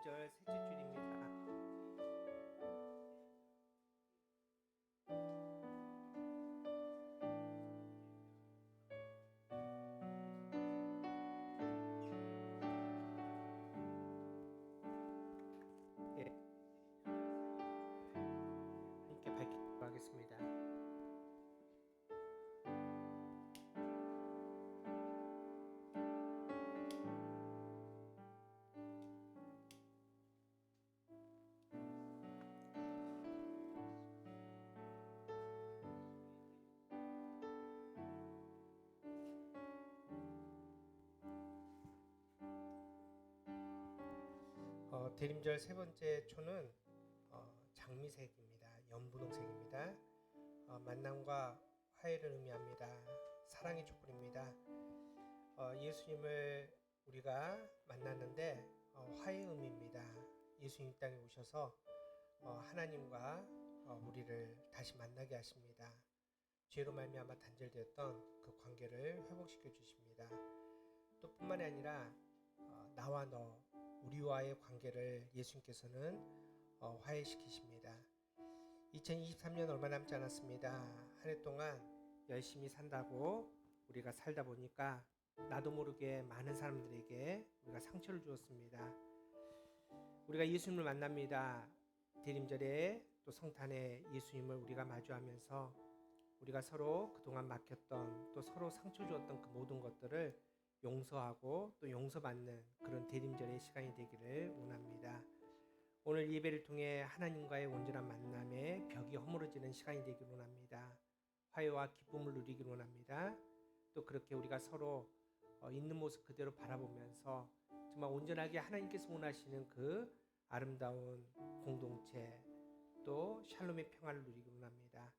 대림절 셋째 주일입니다. 예, 함께 밝히도록 하겠습니다. 대림절 세 번째 초는 장미색입니다. 연분홍색입니다. 만남과 화해를 의미합니다. 사랑의 촛불입니다. 예수님을 우리가 만났는데 화해의 의미입니다. 예수님 이 땅에 오셔서 하나님과 우리를 다시 만나게 하십니다. 죄로 말미암아 단절되었던 그 관계를 회복시켜 주십니다. 또 뿐만이 아니라 나와 너 우리와의 관계를 예수님께서는 화해시키십니다. 2023년 얼마 남지 않았습니다. 한 해 동안 열심히 산다고 우리가 살다 보니까 나도 모르게 많은 사람들에게 우리가 상처를 주었습니다. 우리가 예수님을 만납니다. 대림절에 또 성탄에 예수님을 우리가 마주하면서 우리가 서로 그동안 막혔던 또 서로 상처 주었던 그 모든 것들을 용서하고 또 용서받는 그런 대림절의 시간이 되기를 원합니다. 오늘 예배를 통해 하나님과의 온전한 만남에 벽이 허물어지는 시간이 되기를 원합니다. 화해와 기쁨을 누리기를 원합니다. 또 그렇게 우리가 서로 있는 모습 그대로 바라보면서 정말 온전하게 하나님께서 원하시는 그 아름다운 공동체 또 샬롬의 평화를 누리기를 원합니다.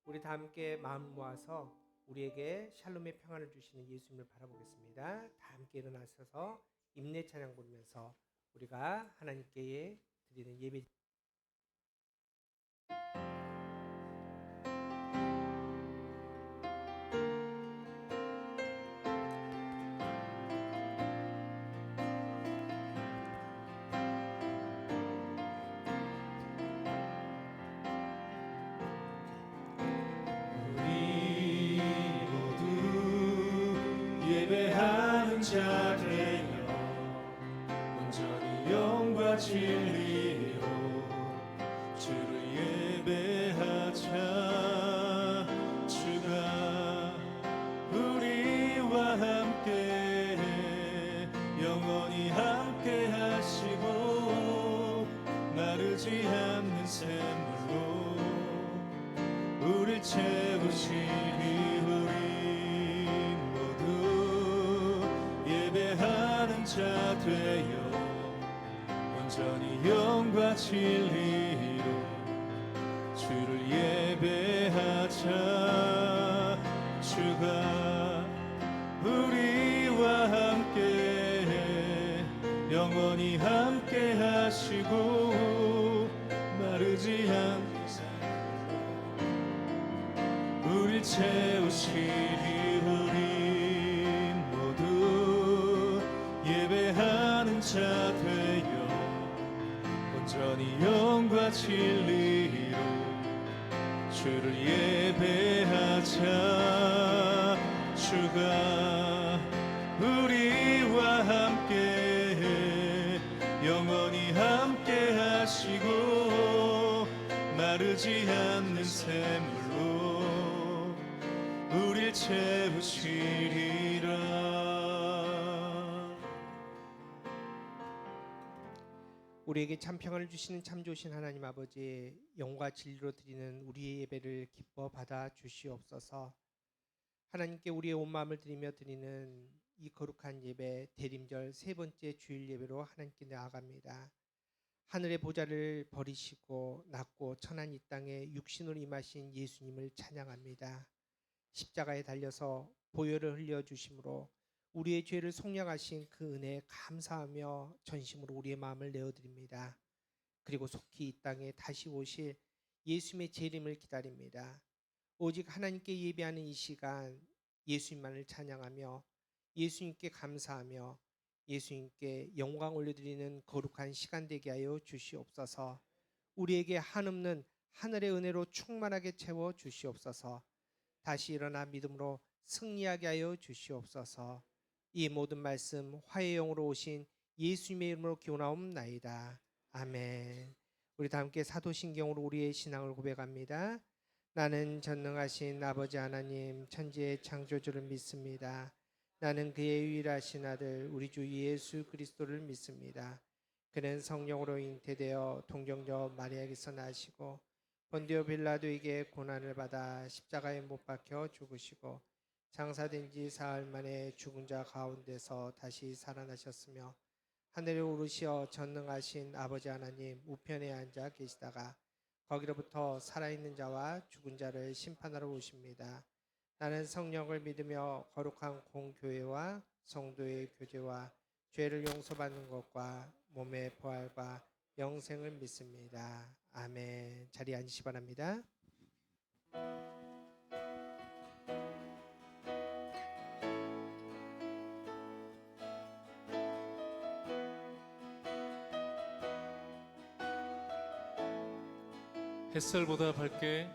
우리 다 함께 마음 모아서 우리에게 샬롬의 평안을 주시는 예수님을 바라보겠습니다. 다 함께 일어나셔서 임내 찬양 부르면서 우리가 하나님께 드리는 예배 예배하는 자 되어 온전히 영과 진리로 주를 예배하자. 주가 우리와 함께 영원히 함께 하시고 마르지 않는 샘물로 우릴 채우시리. 예배하는 자 되어 온전히 영과 진리로 주를 예배하자. 주가 우리와 함께 영원히 함께 하시고 마르지 않는 샘물로 우릴 채우시리. 예배하는 자 되어 온전히 영과 진리로 주를 예배하자. 주가 우리와 함께 영원히 함께 하시고 마르지 않는 샘물로 우릴 채우시리라. 우리에게 참 평안을 주시는 참 좋으신 하나님 아버지, 영과 진리로 드리는 우리의 예배를 기뻐 받아 주시옵소서. 하나님께 우리의 온 마음을 드리는 이 거룩한 예배 대림절 세 번째 주일 예배로 하나님께 나아갑니다. 하늘의 보좌를 버리시고 낮고 천한 이 땅에 육신으로 임하신 예수님을 찬양합니다. 십자가에 달려서 보혈을 흘려주심으로 우리의 죄를 속량하신 그 은혜에 감사하며 전심으로 우리의 마음을 내어드립니다. 그리고 속히 이 땅에 다시 오실 예수님의 재림을 기다립니다. 오직 하나님께 예배하는 이 시간 예수님만을 찬양하며 예수님께 감사하며 예수님께 영광 올려드리는 거룩한 시간 되게 하여 주시옵소서. 우리에게 한없는 하늘의 은혜로 충만하게 채워 주시옵소서. 다시 일어나 믿음으로 승리하게 하여 주시옵소서. 이 모든 말씀 화해의 영으로 오신 예수님의 이름으로 기원하옵나이다. 아멘. 우리 다 함께 사도신경으로 우리의 신앙을 고백합니다. 나는 전능하신 아버지 하나님 천지의 창조주를 믿습니다. 나는 그의 유일하신 아들 우리 주 예수 그리스도를 믿습니다. 그는 성령으로 잉태되어 동정녀 마리아에게서 나시고 본디오 빌라도에게 고난을 받아 십자가에 못 박혀 죽으시고 장사된 지 사흘 만에 죽은 자 가운데서 다시 살아나셨으며 하늘에 오르시어 전능하신 아버지 하나님 우편에 앉아 계시다가 거기로부터 살아있는 자와 죽은 자를 심판하러 오십니다. 나는 성령을 믿으며 거룩한 공교회와 성도의 교제와 죄를 용서받는 것과 몸의 부활과 영생을 믿습니다. 아멘. 자리에 앉으시 바랍니다. 햇살보다 밝게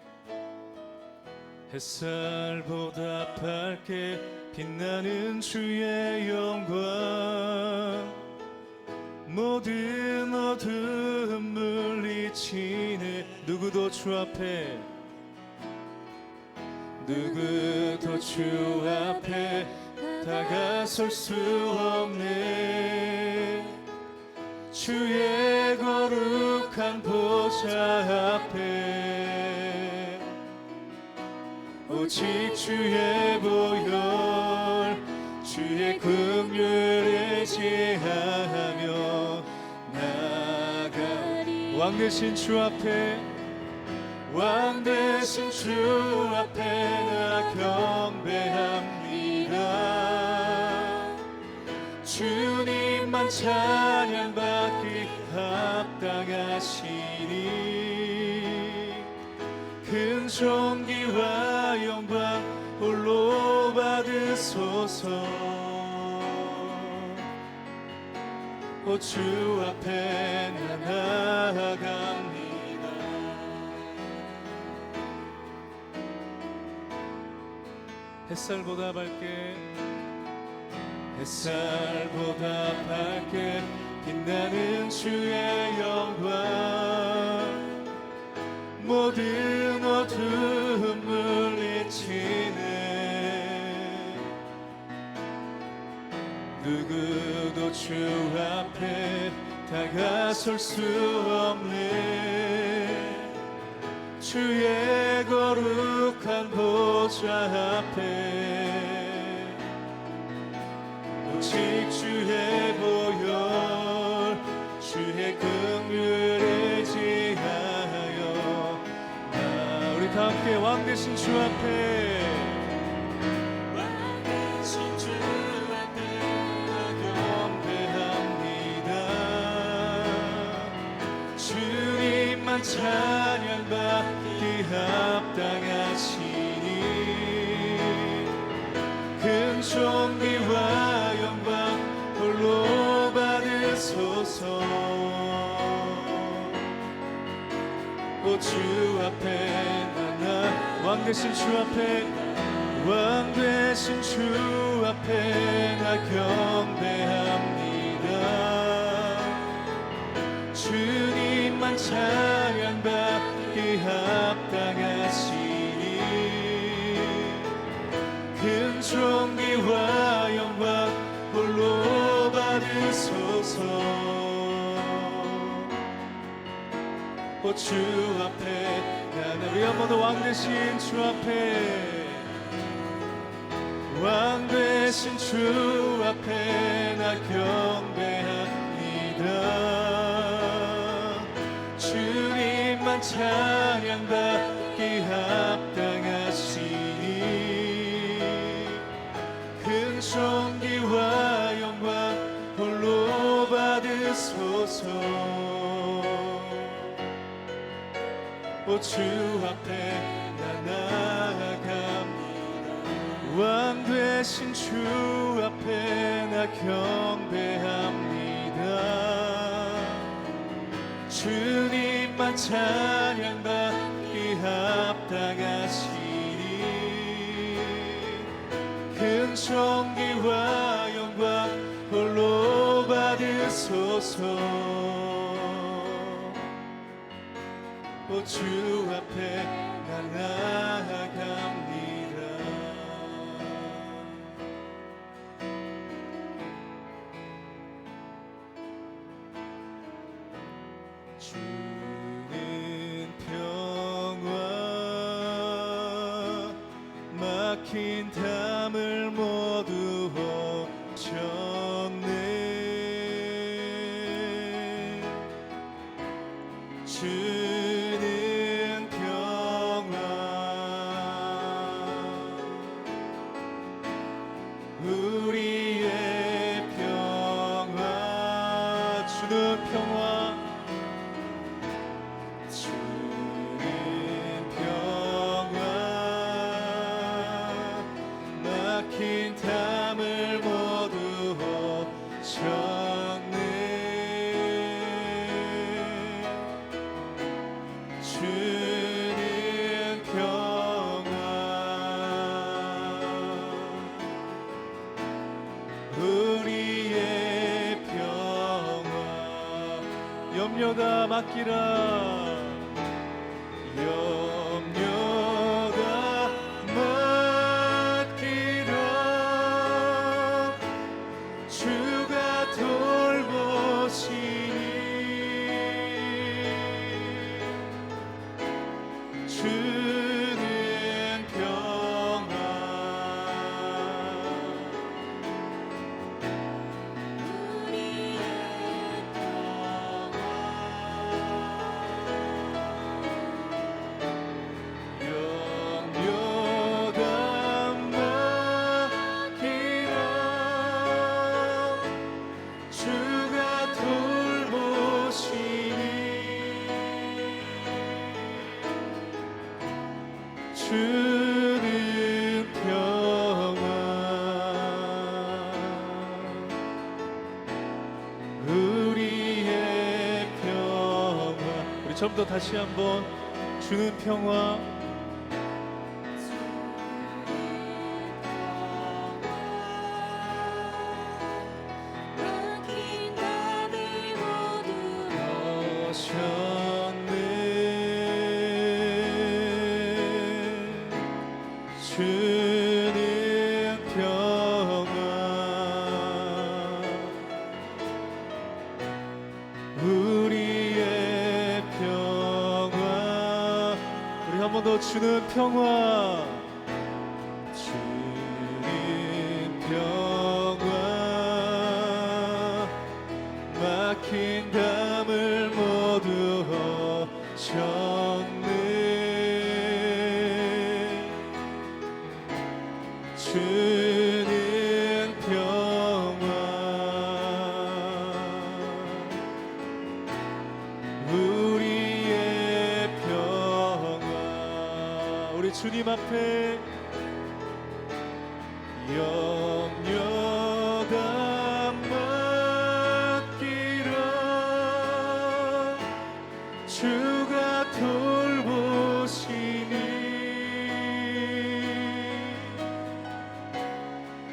햇살보다 밝게 빛나는 주의 영광 모든 어두움 물리치네 누구도 주 앞에 다가설 수 없네 주의 거룩한 보좌 앞에 오직 주의 보혈 주의 긍휼을 지하며 나아가리 왕 대신 주 앞에 나 경배합니다 주님만 찬양받기 합당하시니 큰 존귀와 영광 홀로 받으소서 오 주 앞에 나 나아갑니다 햇살보다 밝게 빛나는 주의 영광 모든 어두움 물리치네 누구도 주 앞에 다가설 수 없네 주의 거룩한 보좌 앞에 오직 주의 보혈 주의 긍휼을 지하여 우리 다 함께 왕 대신 주 앞에 찬양받기 합당하시니 큰 존귀와 영광 홀로 받으소서 오 주 앞에 나 왕 대신 주 앞에 나 경배합니다 주님만 찬양받기 합당하시니 큰 존귀와 영광 홀로 받으소서 오 주 앞에 나 우리 한 번 더 왕 대신 주 앞에 나 경배합니다 주님만 찬양받기 합당하시니 큰 존귀와 영광 홀로 받으소서 오 주 앞에 나 나아갑니다 왕 되신 주 앞에 나 경배합니다. 주님만 찬양받기 합당하시니 큰 존귀와 영광 홀로 받으소서. 주 앞에 나 나아갑니다. 주는 평화 막힌 담을 모두 허셨네. 주는 평화 우리의 평화 주는 평화 주는 평화 막힌 담을 모두 허셨네. 주는 평화 우리의 평화 염려가 맡기라. 염려가 맡기라. 주가 돌보시니 주는 평화 우리의 염려가 맡기라. 주가 돌보시니 주는 평화 우리의 평화. 우리 처음부터 다시 한번 주는 평화 막힌 담을 모두 하셨네. 주는 평화 우리의 평화. 우리 한 번 더 주는 평화 주는 평화 막힌 담을 모두 허셨네. 주는 평화 우리의 평화. 우리 주님 앞에 염려가 맡기라. 주가 돌보시니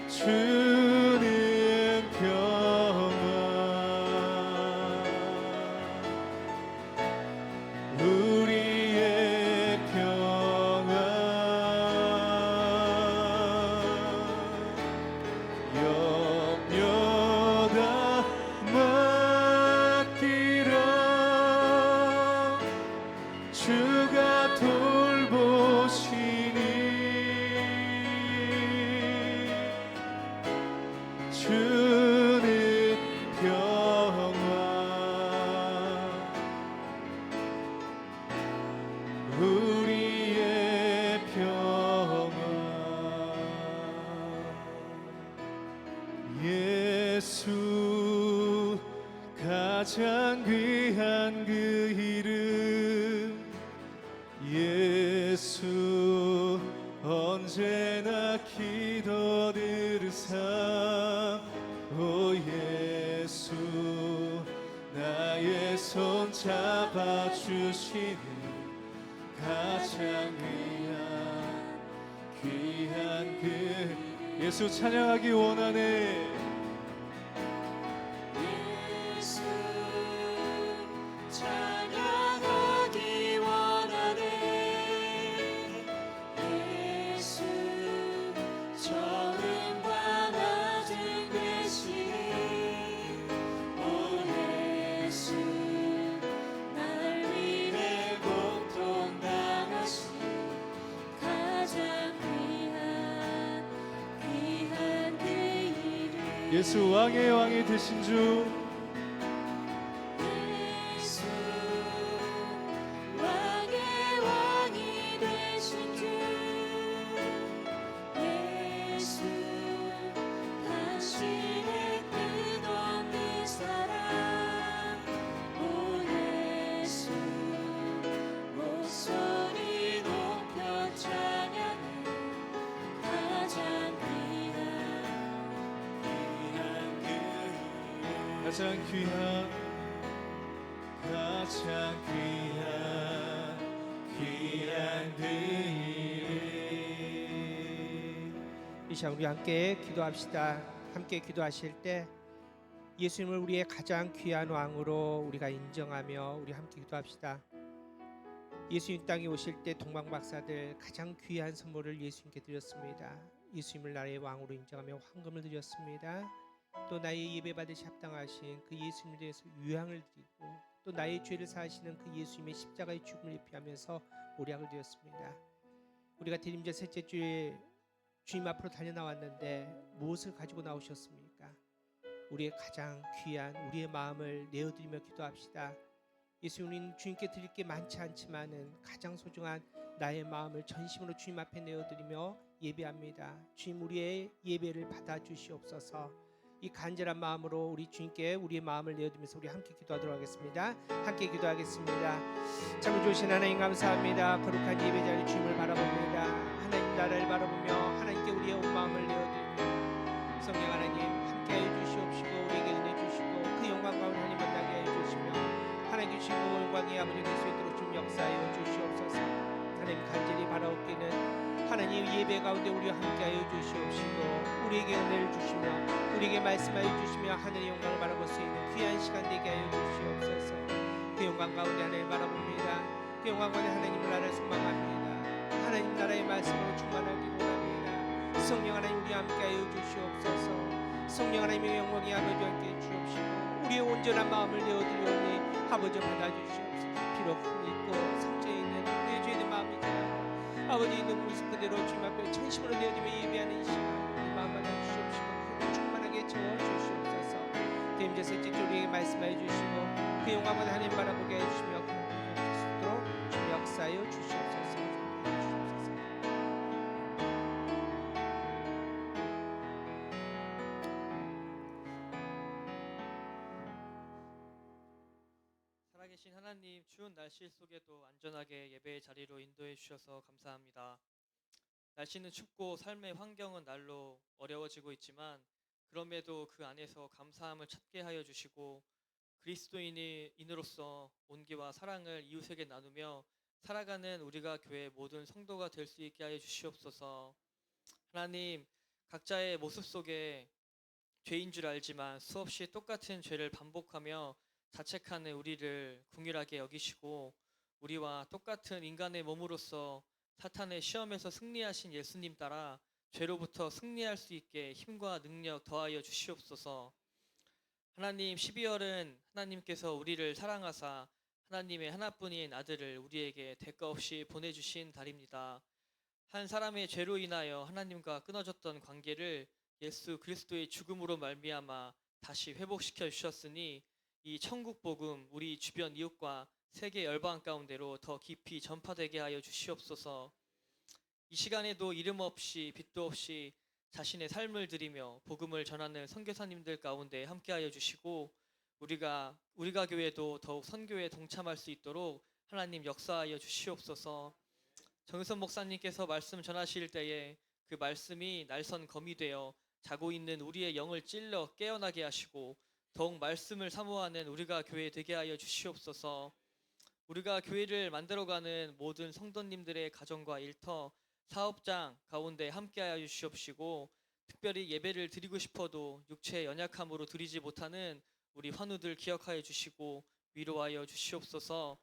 주는 평화 우리의 평화 염려가 맡기라. 주가 돌보시니 주는 평화 우리의 평화. 예수 가장 귀한 그 이름 예수 언제나 기 기도 들으사 오 예수 나의 손 잡아주시는 가장 귀한 그 예수 찬양하기 원하네. 예수 찬양하기 원하네. 예수 처음과 낮은 되시네. 오 예수 날 위해 고통당하신 가장 귀한 그 이름. 예수 왕의 왕이 되신 주 예수 왕의 왕이 되신 주. 예수 당신의 끝없는 사랑. 오 예수 목소리 높여 찬양해 가장 귀한 그 이름. 가장 귀한 그 이름. 이 시간 우리 함께 기도합시다. 함께 기도하실 때 예수님을 우리의 가장 귀한 왕으로 우리가 인정하며 우리 함께 기도합시다. 예수님 땅에 오실 때 동방박사들 가장 귀한 선물을 예수님께 드렸습니다. 예수님을 나의 왕으로 인정하며 황금을 드렸습니다. 또 나의 예배받으시 합당하신 그 예수님에 대해서 유향을 드리고 또 나의 죄를 사하시는 그 예수님의 십자가의 죽음을 예표하면서 오략을 드렸습니다. 우리가 대림절 셋째 주에 주님 앞으로 달려나왔는데 무엇을 가지고 나오셨습니까? 우리의 가장 귀한 우리의 마음을 내어드리며 기도합시다. 예수님, 주님께 드릴 게 많지 않지만은 가장 소중한 나의 마음을 전심으로 주님 앞에 내어드리며 예배합니다. 주님, 우리의 예배를 받아주시옵소서. 이 간절한 마음으로 우리 주님께 우리의 마음을 내어드리면서 우리 함께 기도하도록 하겠습니다. 함께 기도하겠습니다. 참 좋으신 하나님 감사합니다. 거룩한 예배 자리 주님을 바라봅니다. 하나님 나라를 바라보며 하나님께 우리의 온 마음을 내어드립니다. 성령 하나님 함께하여 주시옵시고 우리에게 은혜 주시고 그 영광 가운데 하나님 만나게 하여 주시며 하나님 주시고 영광의 아버지 될 수 있도록 좀 역사하여 주시옵소서. 하나님 간절히 바라옵기는 하나님 예배 가운데 우리와 함께하여 주시옵시고 우리에게 은혜를 주시며 우리에게 말씀하여 주시며 하늘의 영광을 바라볼 수 있는 귀한 시간 되게 하여 주시옵소서. 그 영광 가운데 하나님 바라봅니다. 그 영광 가운데 하나님 나라를 소망합니다. 하나님 나라의 말씀으로 충만하기 원합니다. 성령 하나님 우리와 함께하여 주시옵소서. 성령 하나님의 영광이 아버지 함께 주옵시고 우리의 온전한 마음을 내어드리오니 아버지 받아주시옵소서. 비록 흠있고 상처에 있는 우리의 죄된 마음이지만 아버지 있는 모습 그대로 주님 앞에 전심으로 내어드리며 예배하는 시간 우리 마음 받아주시옵시고 그를 충만하게 채워주시옵소서. 대임자 셋째 주 우리에게 말씀하여 주시고 그 영광을 하나님 바라보게 해주시며 그 영광을 수 있도록 주님 역사하여 주시옵소서. 살아계신 하나님, 추운 날씨 속에도 안전하게 예배의 자리로 인도해 주셔서 감사합니다. 날씨는 춥고 삶의 환경은 날로 어려워지고 있지만 그럼에도 그 안에서 감사함을 찾게 하여 주시고 그리스도인으로서 온기와 사랑을 이웃에게 나누며 살아가는 우리가 교회 모든 성도가 될 수 있게 하여 주시옵소서. 하나님, 각자의 모습 속에 죄인 줄 알지만 수없이 똑같은 죄를 반복하며 자책하는 우리를 긍휼하게 여기시고 우리와 똑같은 인간의 몸으로서 사탄의 시험에서 승리하신 예수님 따라 죄로부터 승리할 수 있게 힘과 능력 더하여 주시옵소서. 하나님, 12월은 하나님께서 우리를 사랑하사 하나님의 하나뿐인 아들을 우리에게 대가 없이 보내주신 달입니다. 한 사람의 죄로 인하여 하나님과 끊어졌던 관계를 예수 그리스도의 죽음으로 말미암아 다시 회복시켜 주셨으니 이 천국 복음 우리 주변 이웃과 세계 열방 가운데로 더 깊이 전파되게 하여 주시옵소서. 이 시간에도 이름 없이 빛도 없이 자신의 삶을 드리며 복음을 전하는 선교사님들 가운데 함께하여 주시고 우리가 교회도 더욱 선교에 동참할 수 있도록 하나님 역사하여 주시옵소서. 정유선 목사님께서 말씀 전하실 때에 그 말씀이 날선 검이 되어 자고 있는 우리의 영을 찔러 깨어나게 하시고 더욱 말씀을 사모하는 우리가 교회 되게 하여 주시옵소서. 우리가 교회를 만들어가는 모든 성도님들의 가정과 일터, 사업장 가운데 함께하여 주시옵시고 특별히 예배를 드리고 싶어도 육체의 연약함으로 드리지 못하는 우리 환우들 기억하여 주시고 위로하여 주시옵소서.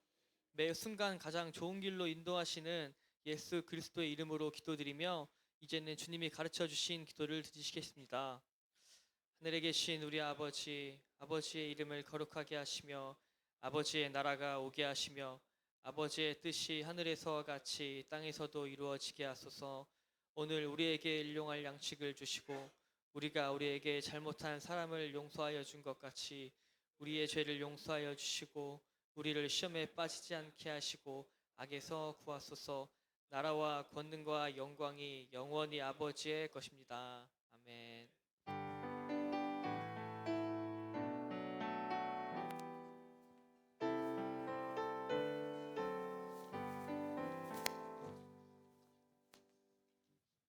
매 순간 가장 좋은 길로 인도하시는 예수 그리스도의 이름으로 기도드리며 이제는 주님이 가르쳐 주신 기도를 드리시겠습니다. 하늘에 계신 우리 아버지, 아버지의 이름을 거룩하게 하시며 아버지의 나라가 오게 하시며 아버지의 뜻이 하늘에서와 같이 땅에서도 이루어지게 하소서. 오늘 우리에게 일용할 양식을 주시고 우리가 우리에게 잘못한 사람을 용서하여 준 것 같이 우리의 죄를 용서하여 주시고 우리를 시험에 빠지지 않게 하시고 악에서 구하소서. 나라와 권능과 영광이 영원히 아버지의 것입니다. 아멘.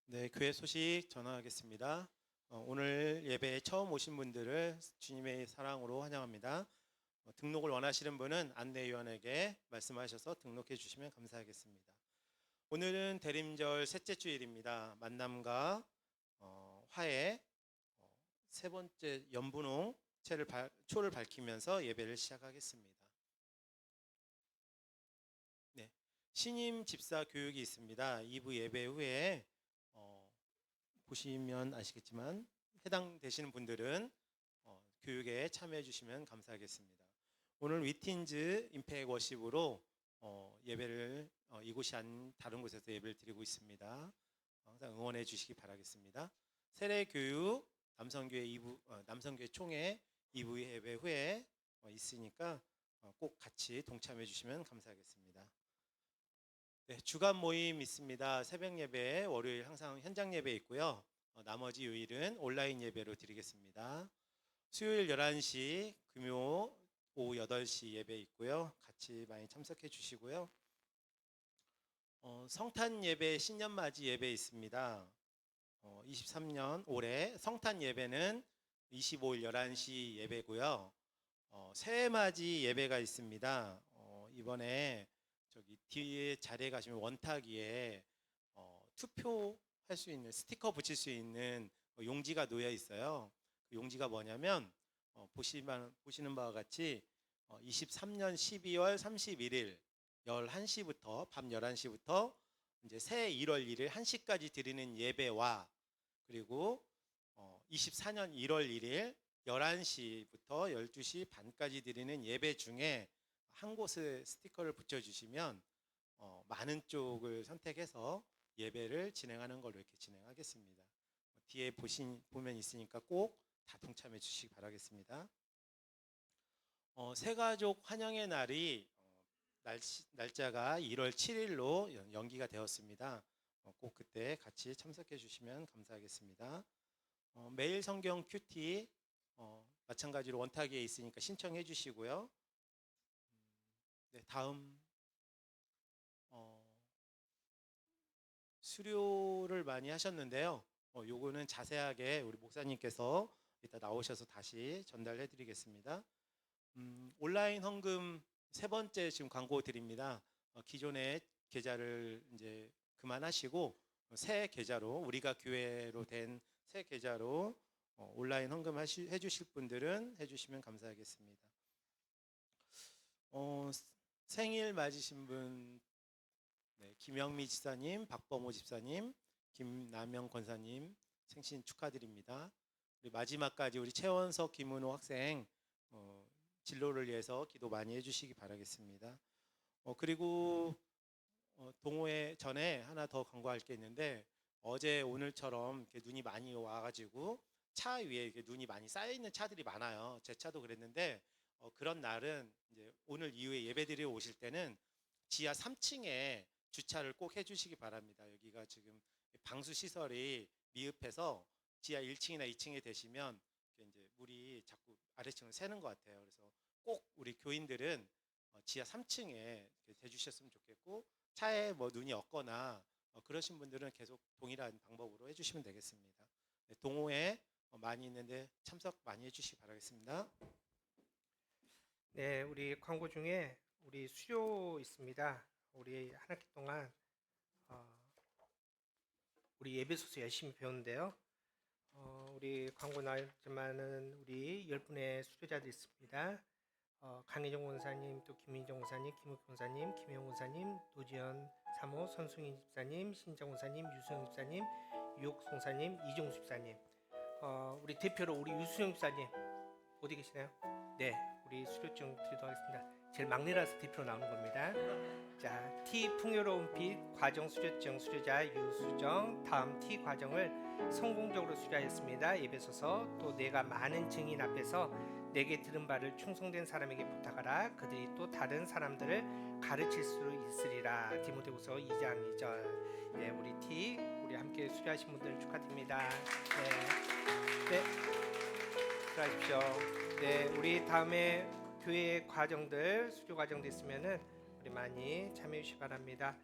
네, 교회 소식 전하겠습니다. 오늘 예배에 처음 오신 분들을 주님의 사랑으로 환영합니다. 등록을 원하시는 분은 안내위원에게 말씀하셔서 등록해 주시면 감사하겠습니다. 오늘은 대림절 셋째 주일입니다. 만남과 화해 세 번째 연분홍 초를 밝히면서 예배를 시작하겠습니다. 네, 신임 집사 교육이 있습니다. 2부 예배 후에 보시면 아시겠지만 해당되시는 분들은 교육에 참여해 주시면 감사하겠습니다. 오늘 위틴즈 임팩 워십으로 예배를 이곳이 아닌 다른 곳에서 예배를 드리고 있습니다. 항상 응원해 주시기 바라겠습니다. 세례 교육 남성교회 남성교회 총회 2부 예배 후에 있으니까 꼭 같이 동참해 주시면 감사하겠습니다. 네, 주간 모임 있습니다. 새벽 예배, 월요일 항상 현장 예배 있고요. 나머지 요일은 온라인 예배로 드리겠습니다. 수요일 11시, 금요 오후 8시 예배 있고요. 같이 많이 참석해 주시고요. 성탄 예배, 신년 맞이 예배 있습니다. 23년 올해 성탄 예배는 25일 11시 예배고요. 새해 맞이 예배가 있습니다. 이번에 저기 뒤에 자리에 가시면 원탁위에 투표할 수 있는 스티커 붙일 수 있는 용지가 놓여 있어요. 그 용지가 뭐냐면 보시는 바와 같이 23년 12월 31일 11시부터 밤 11시부터 이제 새해 1월 1일 1시까지 드리는 예배와 그리고 24년 1월 1일 11시부터 12시 반까지 드리는 예배 중에 한 곳에 스티커를 붙여주시면 많은 쪽을 선택해서 예배를 진행하는 걸로 이렇게 진행하겠습니다. 뒤에 보면 있으니까 꼭 다 동참해 주시기 바라겠습니다. 새가족 환영의 날이 날짜가 1월 7일로 연기가 되었습니다. 꼭 그때 같이 참석해 주시면 감사하겠습니다. 매일 성경 큐티 마찬가지로 원탁위에 있으니까 신청해 주시고요. 네, 다음 수료를 많이 하셨는데요. 요거는 자세하게 우리 목사님께서 이따 나오셔서 다시 전달해 드리겠습니다. 온라인 헌금 세 번째 지금 광고 드립니다. 기존의 계좌를 이제 그만하시고 새 계좌로 우리가 교회로 된 새 계좌로 온라인 헌금 해주실 분들은 해주시면 감사하겠습니다. 생일 맞으신 분, 네, 김영미 집사님, 박범호 집사님, 김남영 권사님 생신 축하드립니다. 우리 마지막까지 우리 최원석, 김은호 학생 진로를 위해서 기도 많이 해주시기 바라겠습니다. 그리고 동호회 전에 하나 더 광고할 게 있는데 어제 오늘처럼 이렇게 눈이 많이 와가지고 차 위에 이렇게 눈이 많이 쌓여 있는 차들이 많아요. 제 차도 그랬는데 그런 날은 이제 오늘 이후에 예배드리러 오실 때는 지하 3층에 주차를 꼭 해주시기 바랍니다. 여기가 지금 방수 시설이 미흡해서 지하 1층이나 2층에 되시면 이제 물이 자꾸 아래층으로 새는 것 같아요. 그래서 꼭 우리 교인들은 지하 3층에 대주셨으면 좋겠고 차에 뭐 눈이 없거나 그러신 분들은 계속 동일한 방법으로 해주시면 되겠습니다. 네, 동호회 많이 있는데 참석 많이 해주시기 바라겠습니다. 네, 우리 광고 중에 우리 수료 있습니다. 우리 한 학기 동안 우리 예배소서 열심히 배우는데요. 우리 광고 나왔지만은 우리 10분의 수료자들 있습니다. 강혜정 원사님, 또 김민정 원사님, 김욱 원사님, 김영 원사님, 노지연 사모, 손승인 집사님, 신정 원사님, 유수영 집사님, 유옥 송사님, 이종수 집사님. 우리 대표로 우리 유수영 집사님 어디 계시나요? 네, 우리 수료증 드리도록 하겠습니다. 제일 막내라서 대표로 나오는 겁니다. 자, T 풍요로운 빛 과정 수료증 수료자 유수정. 다음 T 과정을 성공적으로 수료하였습니다. 예배소서. 또 내가 많은 증인 앞에서 내게 들은 바를 충성된 사람에게 부탁하라. 그들이 또 다른 사람들을 가르칠 수 있으리라. 디모데후서 2장 2절. 네, 우리 T 우리 함께 수료하신 분들 축하드립니다. 네, 수고하십시오. 네, 우리 다음에 교회 과정들 수료 과정도 있으면은 우리 많이 참여해 주시기 바랍니다.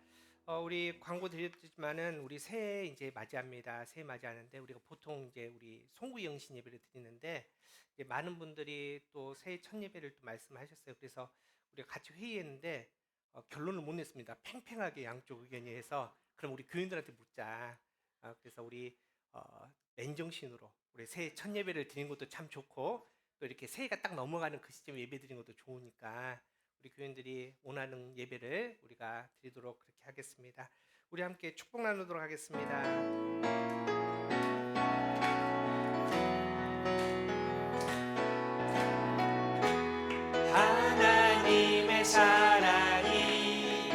우리 광고 드렸지만은 우리 새해 이제 맞이합니다. 새해 맞이하는데 우리가 보통 이제 우리 송구 영신 예배를 드리는데 이제 많은 분들이 또 새해 첫 예배를 또 말씀하셨어요. 그래서 우리가 같이 회의했는데 결론을 못 냈습니다. 팽팽하게 양쪽 의견이 해서 그럼 우리 교인들한테 묻자. 그래서 우리 맨정신으로 우리 새해 첫 예배를 드리는 것도 참 좋고 또 이렇게 새해가 딱 넘어가는 그 시점에 예배 드리는 것도 좋으니까 우리 교인들이 원하는 예배를 우리가 드리도록 그렇게 하겠습니다. 우리 함께 축복 나누도록 하겠습니다. 하나님의 사랑이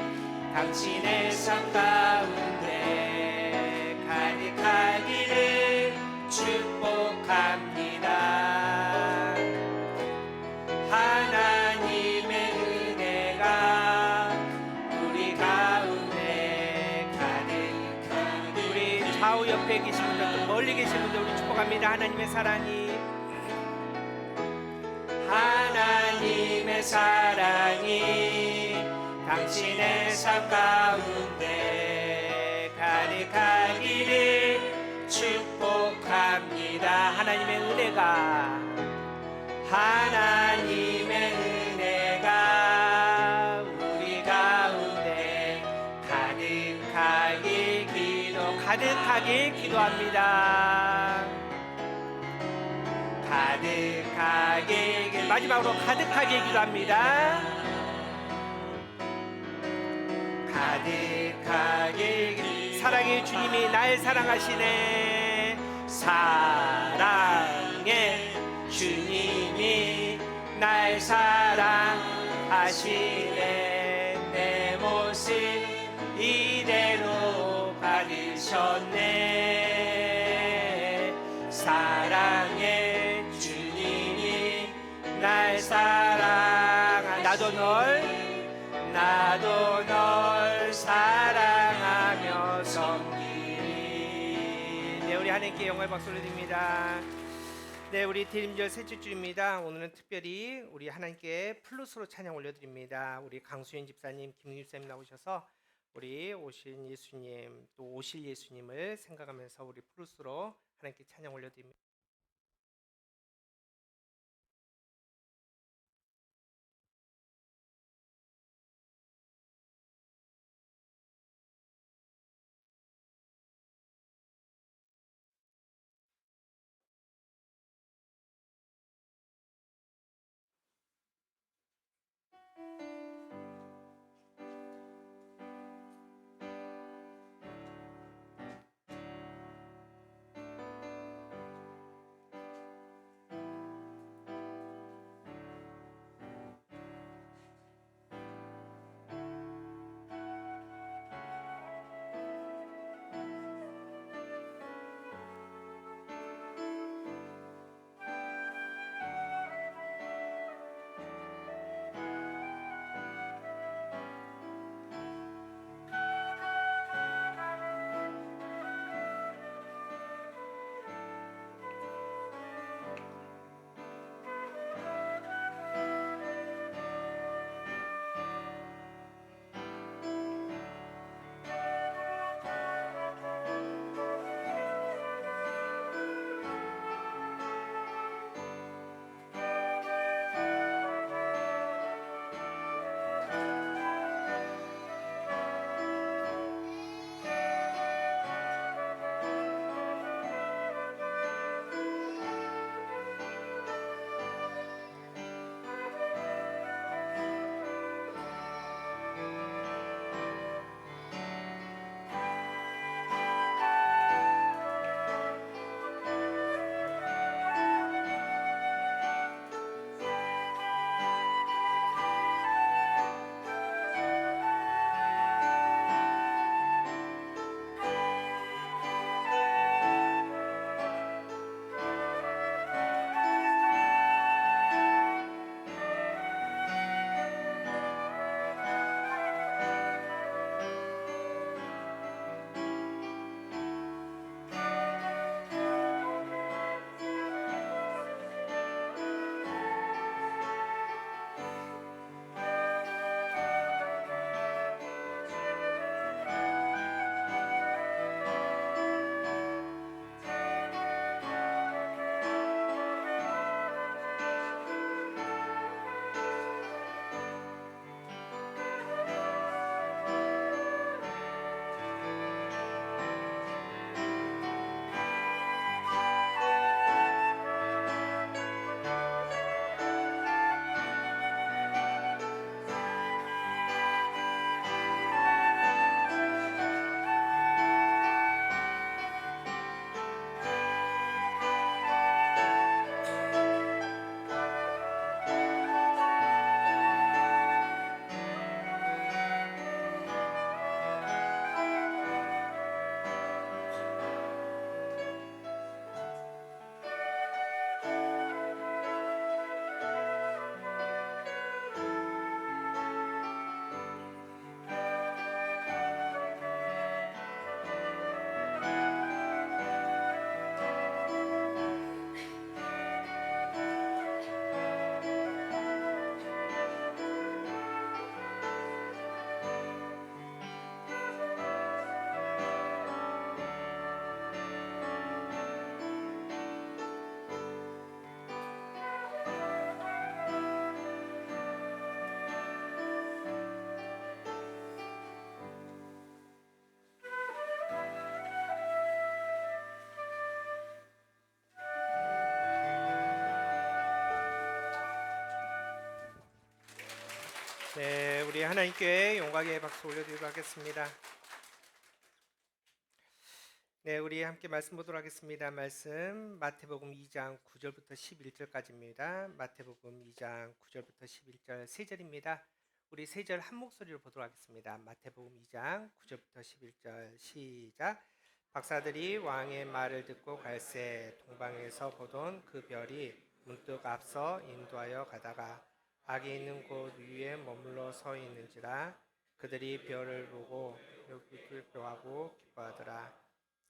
당신의 삶 가운데 가득하기를 축복합니다. 하나님의 은혜가 우리 가운데 가득하기를. 우리 좌우 옆에 계신 분들 또 멀리 계신 분들 우리 축복합니다. 하나님의 사랑이 하나님의 사랑이 당신의 삶 가운데 가득하기를 축복합니다. 하나님의 은혜가 하나님의 은혜가 우리 가운데 가득하길 기도합니다. 가득하게 마지막으로 가득하게 기도합니다. 가득하게 사랑의 주님이 날 사랑하시네. 사랑의 주님이 날 사랑하시네. 내 모습 이대로 받으셨네. 사랑의 주님이 날 사랑하. 나도 널 사랑하며 섬기리. 네, 우리 하나님께 영광의 박수를 드립니다. 네, 우리 대림절 셋째 주입니다. 오늘은 특별히 우리 하나님께 플러스로 찬양 올려드립니다. 우리 강수현 집사님, 김윤 집사님 나오셔서 우리 오신 예수님 또 오실 예수님을 생각하면서 우리 플러스로 하나님께 찬양 올려드립니다. 네, 우리 하나님께 영광의 박수 올려드리도록 하겠습니다. 네, 우리 함께 말씀 보도록 하겠습니다. 말씀 마태복음 2장 9절부터 11절까지입니다. 마태복음 2장 9절부터 11절 세 절입니다. 우리 세 절 한 목소리로 보도록 하겠습니다. 마태복음 2장 9절부터 11절 시작. 박사들이 왕의 말을 듣고 갈새 동방에서 보던 그 별이 문득 앞서 인도하여 가다가 악이 있는 곳 위에 머물러 서 있는지라. 그들이 별을 보고 기뻐하고 기뻐하더라.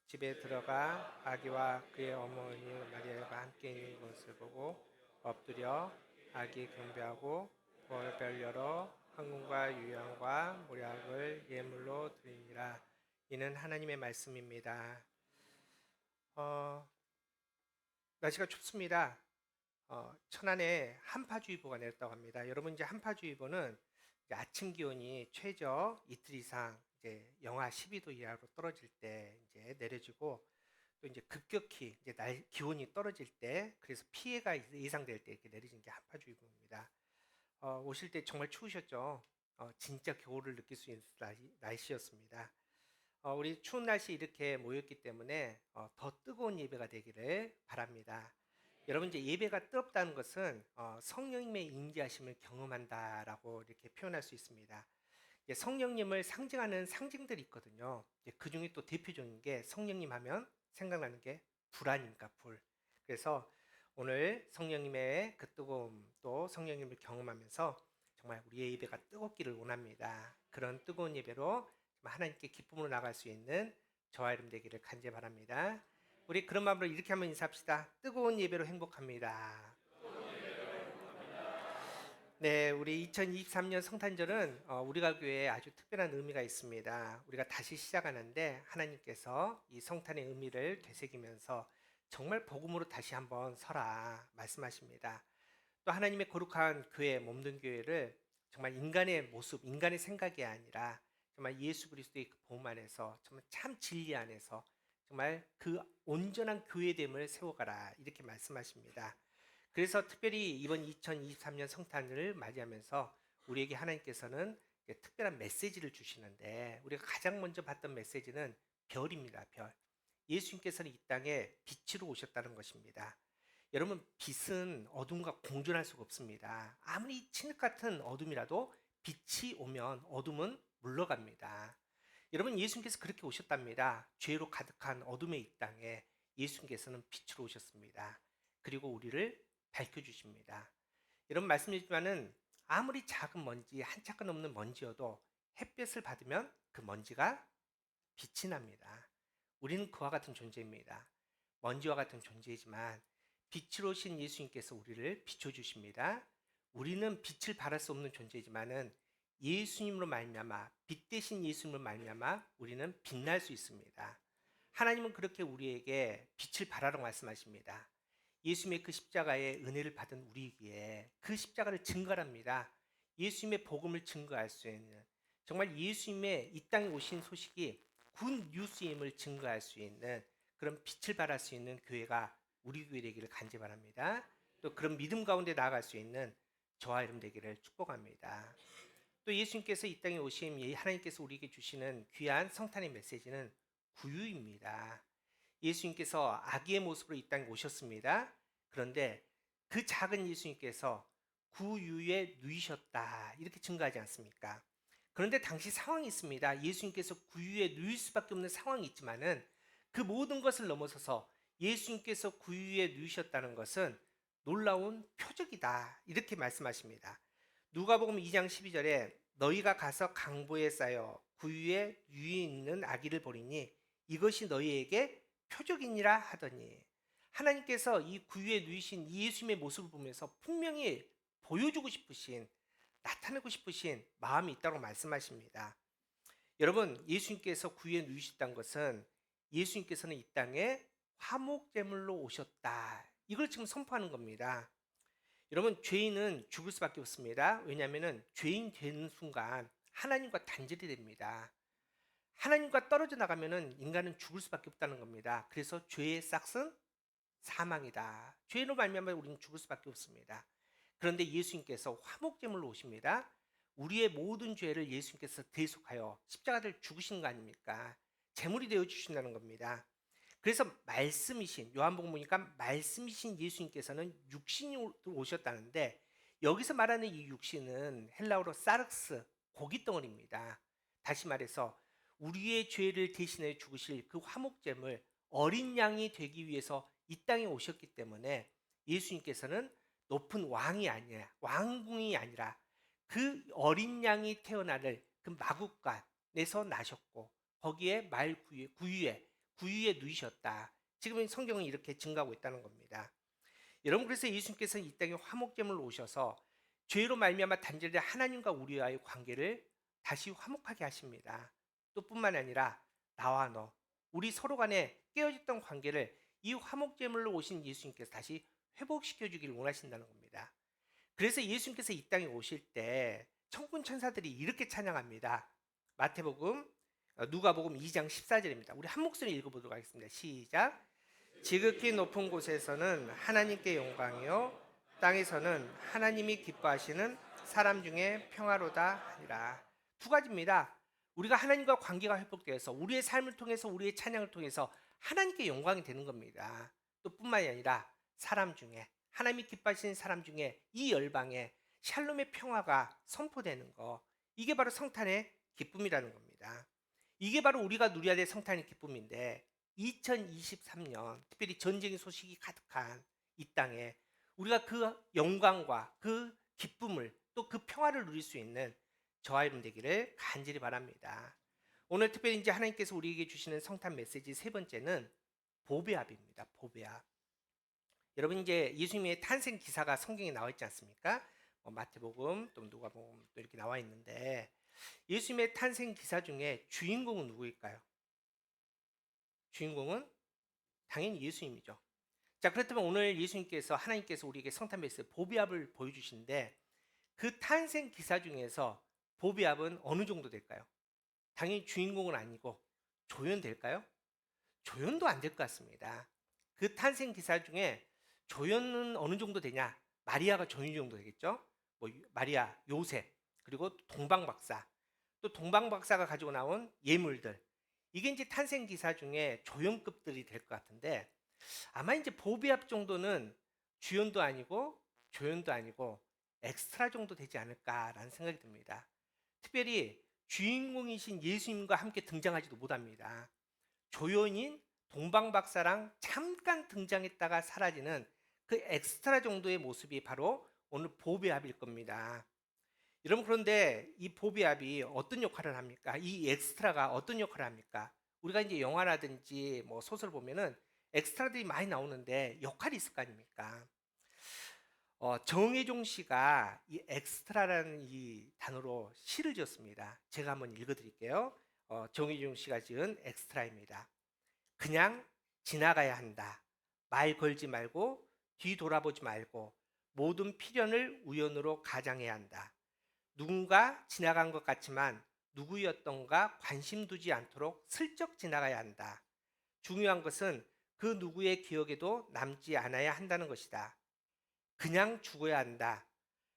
집에 들어가 아기와 그의 어머니 마리아가 함께 있는 것을 보고 엎드려 아기 경배하고 별 열어 황금과 유향과 모략을 예물로 드리니라. 이는 하나님의 말씀입니다. 날씨가 춥습니다. 천안에 한파주의보가 내렸다고 합니다. 여러분, 이제 한파주의보는 이제 아침 기온이 최저 이틀 이상 이제 영하 12도 이하로 떨어질 때 이제 내려지고, 또 이제 급격히 이제 기온이 떨어질 때, 그래서 피해가 예상될 때 이렇게 내려진 게 한파주의보입니다. 오실 때 정말 추우셨죠? 진짜 겨울을 느낄 수 있는 날씨였습니다. 우리 추운 날씨 이렇게 모였기 때문에 더 뜨거운 예배가 되기를 바랍니다. 여러분, 이제 예배가 뜨겁다는 것은 성령님의 임재하심을 경험한다라고 이렇게 표현할 수 있습니다. 성령님을 상징하는 상징들이 있거든요. 그 중에 또 대표적인 게, 성령님 하면 생각나는 게 불 아닙니까? 불. 그래서 오늘 성령님의 그 뜨거움, 또 성령님을 경험하면서 정말 우리의 예배가 뜨겁기를 원합니다. 그런 뜨거운 예배로 하나님께 기쁨으로 나갈 수 있는 저와 여러분 되기를 간절히 바랍니다. 우리 그런 마음으로 이렇게 한번 인사합시다. 뜨거운 예배로 행복합니다. 네, 우리 2023년 성탄절은 우리가 교회에 아주 특별한 의미가 있습니다. 우리가 다시 시작하는데 하나님께서 이 성탄의 의미를 되새기면서 정말 복음으로 다시 한번 서라 말씀하십니다. 또 하나님의 거룩한 교회, 몸된 교회를 정말 인간의 모습, 인간의 생각이 아니라 정말 예수 그리스도의 그 복음 안에서, 정말 참 진리 안에서 정말 그 온전한 교회됨을 세워가라, 이렇게 말씀하십니다. 그래서 특별히 이번 2023년 성탄을 맞이하면서 우리에게 하나님께서는 특별한 메시지를 주시는데, 우리가 가장 먼저 받던 메시지는 별입니다. 별. 예수님께서는 이 땅에 빛으로 오셨다는 것입니다. 여러분, 빛은 어둠과 공존할 수가 없습니다. 아무리 진흙 같은 어둠이라도 빛이 오면 어둠은 물러갑니다. 여러분, 예수님께서 그렇게 오셨답니다. 죄로 가득한 어둠의 이 땅에 예수님께서는 빛으로 오셨습니다. 그리고 우리를 밝혀주십니다. 여러분, 말씀드리지만은 아무리 작은 먼지, 한 차근 없는 먼지여도 햇볕을 받으면 그 먼지가 빛이 납니다. 우리는 그와 같은 존재입니다. 먼지와 같은 존재이지만 빛으로 오신 예수님께서 우리를 비춰주십니다. 우리는 빛을 발할 수 없는 존재이지만은 예수님으로 말미암아, 빛 대신 예수님으로 말미암아 우리는 빛날 수 있습니다. 하나님은 그렇게 우리에게 빛을 발하라고 말씀하십니다. 예수님의 그 십자가의 은혜를 받은 우리에게 그 십자가를 증거합니다. 예수님의 복음을 증거할 수 있는, 정말 예수님의 이 땅에 오신 소식이 굿 뉴스임을 증거할 수 있는 그런 빛을 발할 수 있는 교회가 우리 교회 되기를 간절히 바랍니다. 또 그런 믿음 가운데 나아갈 수 있는 저와 여러분 되기를 축복합니다. 또 예수님께서 이 땅에 오신, 하나님께서 우리에게 주시는 귀한 성탄의 메시지는 구유입니다. 예수님께서 아기의 모습으로 이 땅에 오셨습니다. 그런데 그 작은 예수님께서 구유에 누이셨다, 이렇게 증거하지 않습니까? 그런데 당시 상황이 있습니다. 예수님께서 구유에 누일 수밖에 없는 상황이 있지만은 그 모든 것을 넘어서서 예수님께서 구유에 누이셨다는 것은 놀라운 표적이다, 이렇게 말씀하십니다. 누가복음 2장 12절에 너희가 가서 강보에 쌓여 구유에 누이 있는 아기를 보리니 이것이 너희에게 표적이니라 하더니, 하나님께서 이 구유에 누이신 이 예수님의 모습을 보면서 분명히 보여주고 싶으신, 나타내고 싶으신 마음이 있다고 말씀하십니다. 여러분, 예수님께서 구유에 누이셨다는 것은 예수님께서는 이 땅에 화목제물로 오셨다, 이걸 지금 선포하는 겁니다. 여러분, 죄인은 죽을 수밖에 없습니다. 왜냐하면 죄인 되는 순간 하나님과 단절이 됩니다. 하나님과 떨어져 나가면 인간은 죽을 수밖에 없다는 겁니다. 그래서 죄의 싹은 사망이다. 죄로 말미암아 우리는 죽을 수밖에 없습니다. 그런데 예수님께서 화목제물로 오십니다. 우리의 모든 죄를 예수님께서 대속하여 십자가를 죽으신 거 아닙니까? 제물이 되어 주신다는 겁니다. 그래서 말씀이신 요한복음 보니까 말씀이신 예수님께서는 육신으로 오셨다는데 여기서 말하는 이 육신은 헬라어로 사르스 고깃덩어리입니다. 다시 말해서 우리의 죄를 대신해 죽으실 그 화목제물 어린 양이 되기 위해서 이 땅에 오셨기 때문에 예수님께서는 높은 왕이 아니라 왕궁이 아니라 그 어린 양이 태어나를 그 마국간에서 나셨고 거기에 말 구유에 누이셨다. 지금 성경은 이렇게 증가하고 있다는 겁니다. 여러분 그래서 예수님께서는 이 땅에 화목제물로 오셔서 죄로 말미암아 단절된 하나님과 우리와의 관계를 다시 화목하게 하십니다. 또 뿐만 아니라 나와 너 우리 서로 간에 깨어졌던 관계를 이 화목제물로 오신 예수님께서 다시 회복시켜 주기를 원하신다는 겁니다. 그래서 예수님께서 이 땅에 오실 때 천군 천사들이 이렇게 찬양합니다. 마태복음 누가복음 2장 14절입니다. 우리 한 목소리 읽어보도록 하겠습니다. 시작. 지극히 높은 곳에서는 하나님께 영광이요 땅에서는 하나님이 기뻐하시는 사람 중에 평화로다 하니라. 두 가지입니다. 우리가 하나님과 관계가 회복되어서 우리의 삶을 통해서 우리의 찬양을 통해서 하나님께 영광이 되는 겁니다. 또 뿐만이 아니라 사람 중에 하나님이 기뻐하시는 사람 중에 이 열방에 샬롬의 평화가 선포되는 거, 이게 바로 성탄의 기쁨이라는 겁니다. 이게 바로 우리가 누려야 될 성탄의 기쁨인데 2023년 특별히 전쟁의 소식이 가득한 이 땅에 우리가 그 영광과 그 기쁨을 또 그 평화를 누릴 수 있는 저와 여러분 되기를 간절히 바랍니다. 오늘 특별히 이제 하나님께서 우리에게 주시는 성탄 메시지 세 번째는 보배합입니다. 보배합. 여러분 이제 예수님의 탄생 기사가 성경에 나와 있지 않습니까? 마태복음 또 누가복음 또 이렇게 나와 있는데 예수님의 탄생 기사 중에 주인공은 누구일까요? 주인공은 당연히 예수님이죠. 자 그렇다면 오늘 예수님께서 하나님께서 우리에게 성탄 메시지 보배합을 보여주시는데 그 탄생 기사 중에서 보배합은 어느 정도 될까요? 당연히 주인공은 아니고 조연될까요? 조연도 안 될 것 같습니다. 그 탄생 기사 중에 조연은 어느 정도 되냐? 마리아가 조연 정도 되겠죠? 마리아, 요셉, 그리고 동방박사, 또 동방박사가 가지고 나온 예물들. 이게 이제 탄생 기사 중에 조연급들이 될 것 같은데 아마 이제 보배합 정도는 주연도 아니고 조연도 아니고 엑스트라 정도 되지 않을까라는 생각이 듭니다. 특별히 주인공이신 예수님과 함께 등장하지도 못합니다. 조연인 동방박사랑 잠깐 등장했다가 사라지는 그 엑스트라 정도의 모습이 바로 오늘 보배합일 겁니다. 여러분 그런데 이 보배합이 어떤 역할을 합니까? 이 엑스트라가 어떤 역할을 합니까? 우리가 이제 영화라든지 뭐 소설 보면은 엑스트라들이 많이 나오는데 역할이 있을 거 아닙니까? 정혜종 씨가 이 엑스트라라는 이 단어로 시를 지었습니다. 제가 한번 읽어드릴게요. 정혜종 씨가 지은 엑스트라입니다. 그냥 지나가야 한다. 말 걸지 말고 뒤돌아보지 말고 모든 필연을 우연으로 가장해야 한다. 누군가 지나간 것 같지만 누구였던가 관심 두지 않도록 슬쩍 지나가야 한다. 중요한 것은 그 누구의 기억에도 남지 않아야 한다는 것이다. 그냥 죽어야 한다.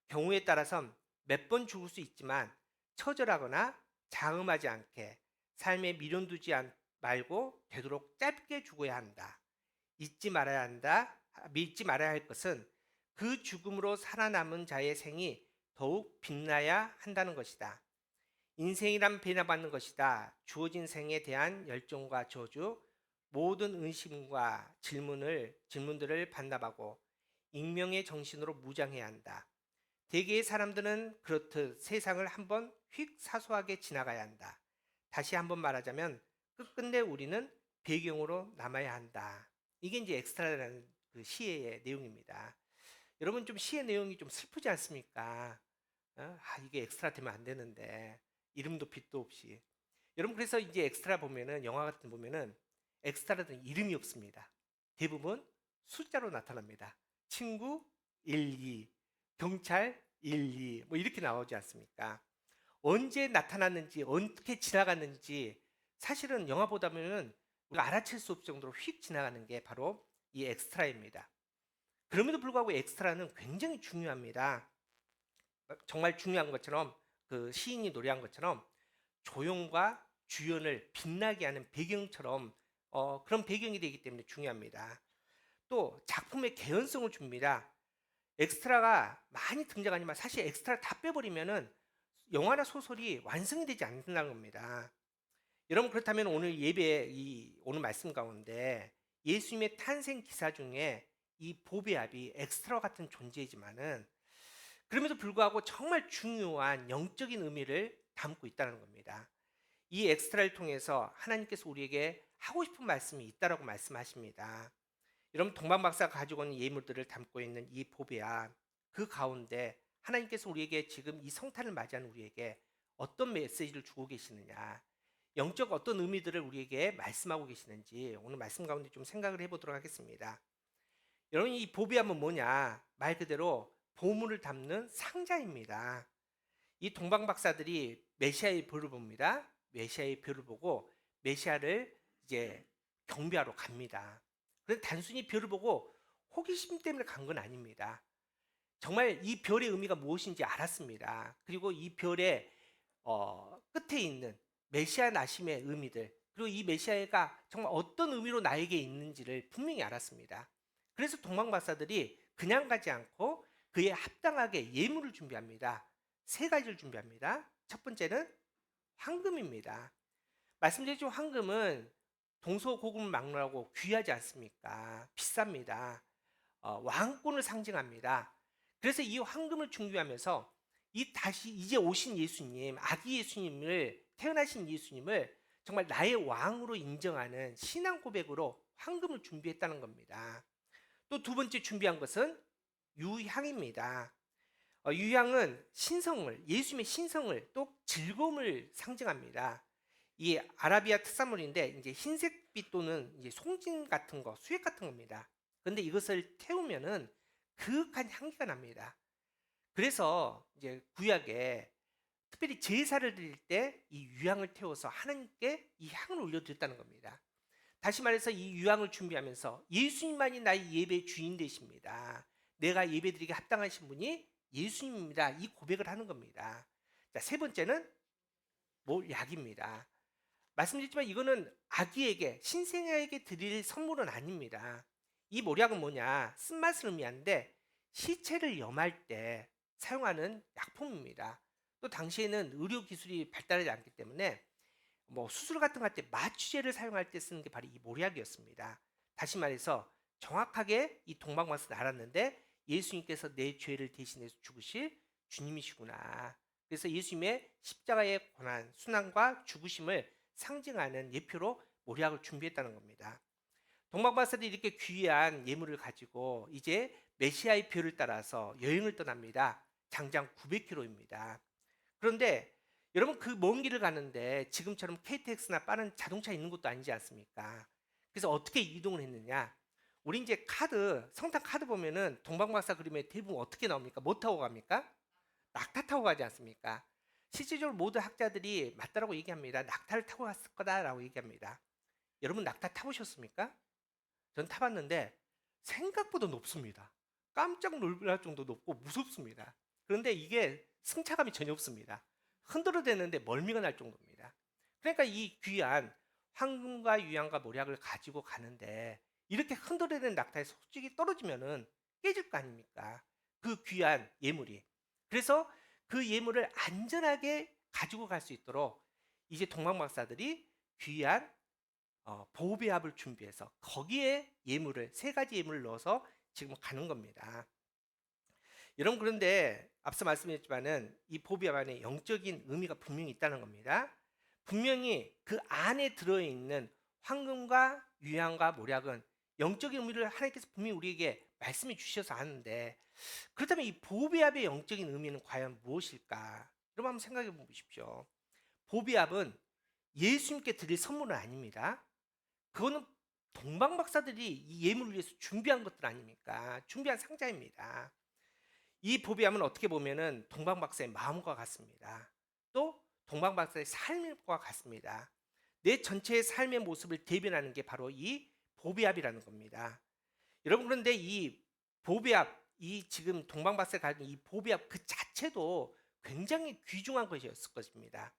경우에 따라선 몇 번 죽을 수 있지만 처절하거나 장음하지 않게 삶에 미련 두지 말고 되도록 짧게 죽어야 한다. 잊지 말아야 할 것은 그 죽음으로 살아남은 자의 생이 더욱 빛나야 한다는 것이다. 인생이란 배나받는 것이다. 주어진 생에 대한 열정과 저주, 모든 의심과 질문들을 반납하고 익명의 정신으로 무장해야 한다. 대개의 사람들은 그렇듯 세상을 한번 휙 사소하게 지나가야 한다. 다시 한번 말하자면 끝끝내 우리는 배경으로 남아야 한다. 이게 이제 엑스트라라는 그 시의 내용입니다. 여러분 좀 시의 내용이 좀 슬프지 않습니까? 이게 엑스트라 되면 안 되는데 이름도 빛도 없이. 여러분 그래서 이제 엑스트라 보면은 영화 같은 거 보면은 엑스트라는 이름이 없습니다. 대부분 숫자로 나타납니다. 친구 1, 2, 경찰 1, 2 뭐 이렇게 나오지 않습니까? 언제 나타났는지 어떻게 지나갔는지 사실은 영화 보다 보면은 우리가 알아챌 수 없을 정도로 휙 지나가는 게 바로 이 엑스트라입니다. 그럼에도 불구하고 엑스트라는 굉장히 중요합니다. 정말 중요한 것처럼 그 시인이 노래한 것처럼 조용과 주연을 빛나게 하는 배경처럼 그런 배경이 되기 때문에 중요합니다. 또 작품의 개연성을 줍니다. 엑스트라가 많이 등장하지만 사실 엑스트라 다 빼버리면은 영화나 소설이 완성이 되지 않는다는 겁니다. 여러분, 그렇다면 오늘 예배 오늘 말씀 가운데 예수님의 탄생 기사 중에 이 보배압이 엑스트라와 같은 존재이지만은 그럼에도 불구하고 정말 중요한 영적인 의미를 담고 있다는 겁니다. 이 엑스트라를 통해서 하나님께서 우리에게 하고 싶은 말씀이 있다라고 말씀하십니다. 여러분, 동방박사가 가지고 있는 예물들을 담고 있는 이 보배압, 그 가운데 하나님께서 우리에게 지금 이 성탄을 맞이하는 우리에게 어떤 메시지를 주고 계시느냐, 영적 어떤 의미들을 우리에게 말씀하고 계시는지 오늘 말씀 가운데 좀 생각을 해보도록 하겠습니다. 여러분, 이 보배압은 뭐냐? 말 그대로 보물을 담는 상자입니다. 이 동방박사들이 메시아의 별을 봅니다. 메시아의 별을 보고 메시아를 이제 경배하러 갑니다. 그런데 단순히 별을 보고 호기심 때문에 간 건 아닙니다. 정말 이 별의 의미가 무엇인지 알았습니다. 그리고 이 별의 끝에 있는 메시아 나심의 의미들, 그리고 이 메시아가 정말 어떤 의미로 나에게 있는지를 분명히 알았습니다. 그래서 동방박사들이 그냥 가지 않고 그에 합당하게 예물을 준비합니다. 3가지를 준비합니다. 첫 번째는 황금입니다. 말씀드렸죠, 황금은 동서고금을 막론하고 귀하지 않습니까? 비쌉니다. 왕권을 상징합니다. 그래서 이 황금을 준비하면서 이제 오신 예수님, 아기 예수님을, 태어나신 예수님을 정말 나의 왕으로 인정하는 신앙 고백으로 황금을 준비했다는 겁니다. 또 두 번째 준비한 것은 유향입니다. 유향은 신성을, 예수님의 신성을, 또 즐거움을 상징합니다. 이 아라비아 특산물인데 이제 흰색빛 또는 이제 송진 같은 거, 수액 같은 겁니다. 그런데 이것을 태우면은 그윽한 향기가 납니다. 그래서 이제 구약에 특별히 제사를 드릴 때 이 유향을 태워서 하나님께 이 향을 올려드렸다는 겁니다. 다시 말해서 이 유향을 준비하면서 예수님만이 나의 예배의 주인 되십니다. 내가 예배드리기 합당하신 분이 예수님입니다. 이 고백을 하는 겁니다. 자, 3번째는 약입니다. 말씀드렸지만 이거는 아기에게, 신생아에게 드릴 선물은 아닙니다. 이 모략은 뭐냐? 쓴맛을 의미하는데 시체를 염할 때 사용하는 약품입니다. 또 당시에는 의료 기술이 발달하지 않기 때문에 수술 같은 거 할 때 마취제를 사용할 때 쓰는 게 바로 이 모략이었습니다. 다시 말해서 정확하게 이 동방박사를 알았는데 예수님께서 내 죄를 대신해서 죽으실 주님이시구나. 그래서 예수님의 십자가의 고난, 순환과 죽으심을 상징하는 예표로 모략을 준비했다는 겁니다. 동방박사들이 이렇게 귀한 예물을 가지고 이제 메시아의 별을 따라서 여행을 떠납니다. 장장 900km입니다. 그런데 여러분, 그 먼 길을 가는데 지금처럼 KTX나 빠른 자동차 있는 것도 아니지 않습니까? 그래서 어떻게 이동을 했느냐? 우리 이제 성탄 카드 보면은 동방박사 그림에 대부분 어떻게 나옵니까? 뭐 타고 갑니까? 낙타 타고 가지 않습니까? 실질적으로 모든 학자들이 맞다라고 얘기합니다. 낙타를 타고 갔을 거다라고 얘기합니다. 여러분, 낙타 타보셨습니까? 전 타봤는데 생각보다 높습니다. 깜짝 놀랄 정도 높고 무섭습니다. 그런데 이게 승차감이 전혀 없습니다. 흔들어대는데 멀미가 날 정도입니다. 그러니까 이 귀한 황금과 유향과 모략을 가지고 가는데 이렇게 흔들어대는 낙타에서 솔직히 떨어지면은 깨질 거 아닙니까? 그 귀한 예물이. 그래서 그 예물을 안전하게 가지고 갈 수 있도록 이제 동방박사들이 귀한 보배압을 준비해서 거기에 예물을 3가지 예물을 넣어서 지금 가는 겁니다. 여러분, 그런데 앞서 말씀드렸지만은 이 보배압 안에 영적인 의미가 분명히 있다는 겁니다. 분명히 그 안에 들어있는 황금과 유향과 모략은 영적인 의미를 하나님께서 분명히 우리에게 말씀해 주셔서 아는데, 그렇다면 이 보배압의 영적인 의미는 과연 무엇일까? 여러분, 한번 생각해 보십시오. 보배압은 예수님께 드릴 선물은 아닙니다. 그거는 동방박사들이 이 예물을 위해서 준비한 것들 아닙니까? 준비한 상자입니다. 이 보배압은 어떻게 보면은 동방박사의 마음과 같습니다. 또 동방박사의 삶과 같습니다. 내 전체의 삶의 모습을 대변하는 게 바로 이 보배압이라는 겁니다. 여러분, 그런데 이 보배압, 이 지금 동방박사가 가진 이 보배압 그 자체도 굉장히 귀중한 것이었을 것입니다.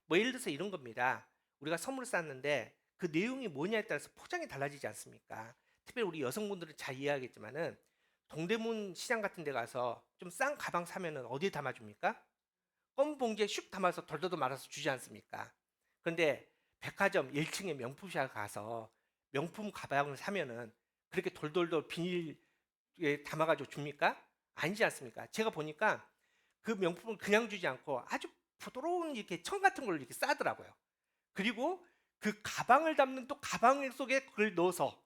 뭐 예를 들어서 이런 겁니다. 우리가 선물을 쌌는데 그 내용이 뭐냐에 따라서 포장이 달라지지 않습니까? 특별히 우리 여성분들은 잘 이해하겠지만은 동대문 시장 같은 데 가서 좀 싼 가방 사면은 어디에 담아줍니까? 검은 봉지에 슉 담아서 돌돌돌 말아서 주지 않습니까? 그런데 백화점 1층에 명품샵 가서 명품 가방을 사면은 그렇게 돌돌돌 비닐에 담아가지고 줍니까? 아니지 않습니까? 제가 보니까 그 명품을 그냥 주지 않고 아주 부드러운 이렇게 청 같은 걸 이렇게 싸더라고요. 그리고 그 가방을 담는 또 가방 속에 그걸 넣어서,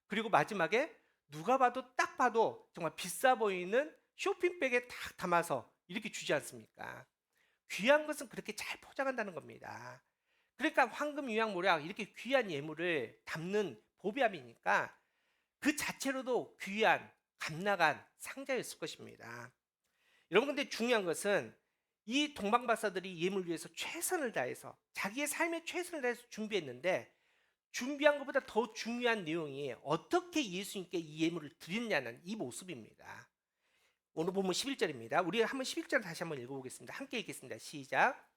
그리고 마지막에 누가 봐도 딱 봐도 정말 비싸 보이는 쇼핑백에 딱 담아서 이렇게 주지 않습니까? 귀한 것은 그렇게 잘 포장한다는 겁니다. 그러니까 황금, 유향, 모략 이렇게 귀한 예물을 담는 보배함이니까 그 자체로도 귀한 값나간 상자였을 것입니다. 여러분, 근데 중요한 것은 이 동방박사들이 예물을 위해서 최선을 다해서 자기의 삶의 최선을 다해서 준비했는데, 준비한 것보다 더 중요한 내용이 어떻게 예수님께 이 예물을 드렸냐는 이 모습입니다. 오늘 본문 11절입니다. 우리 한번 11절 다시 한번 읽어보겠습니다. 함께 읽겠습니다. 시작.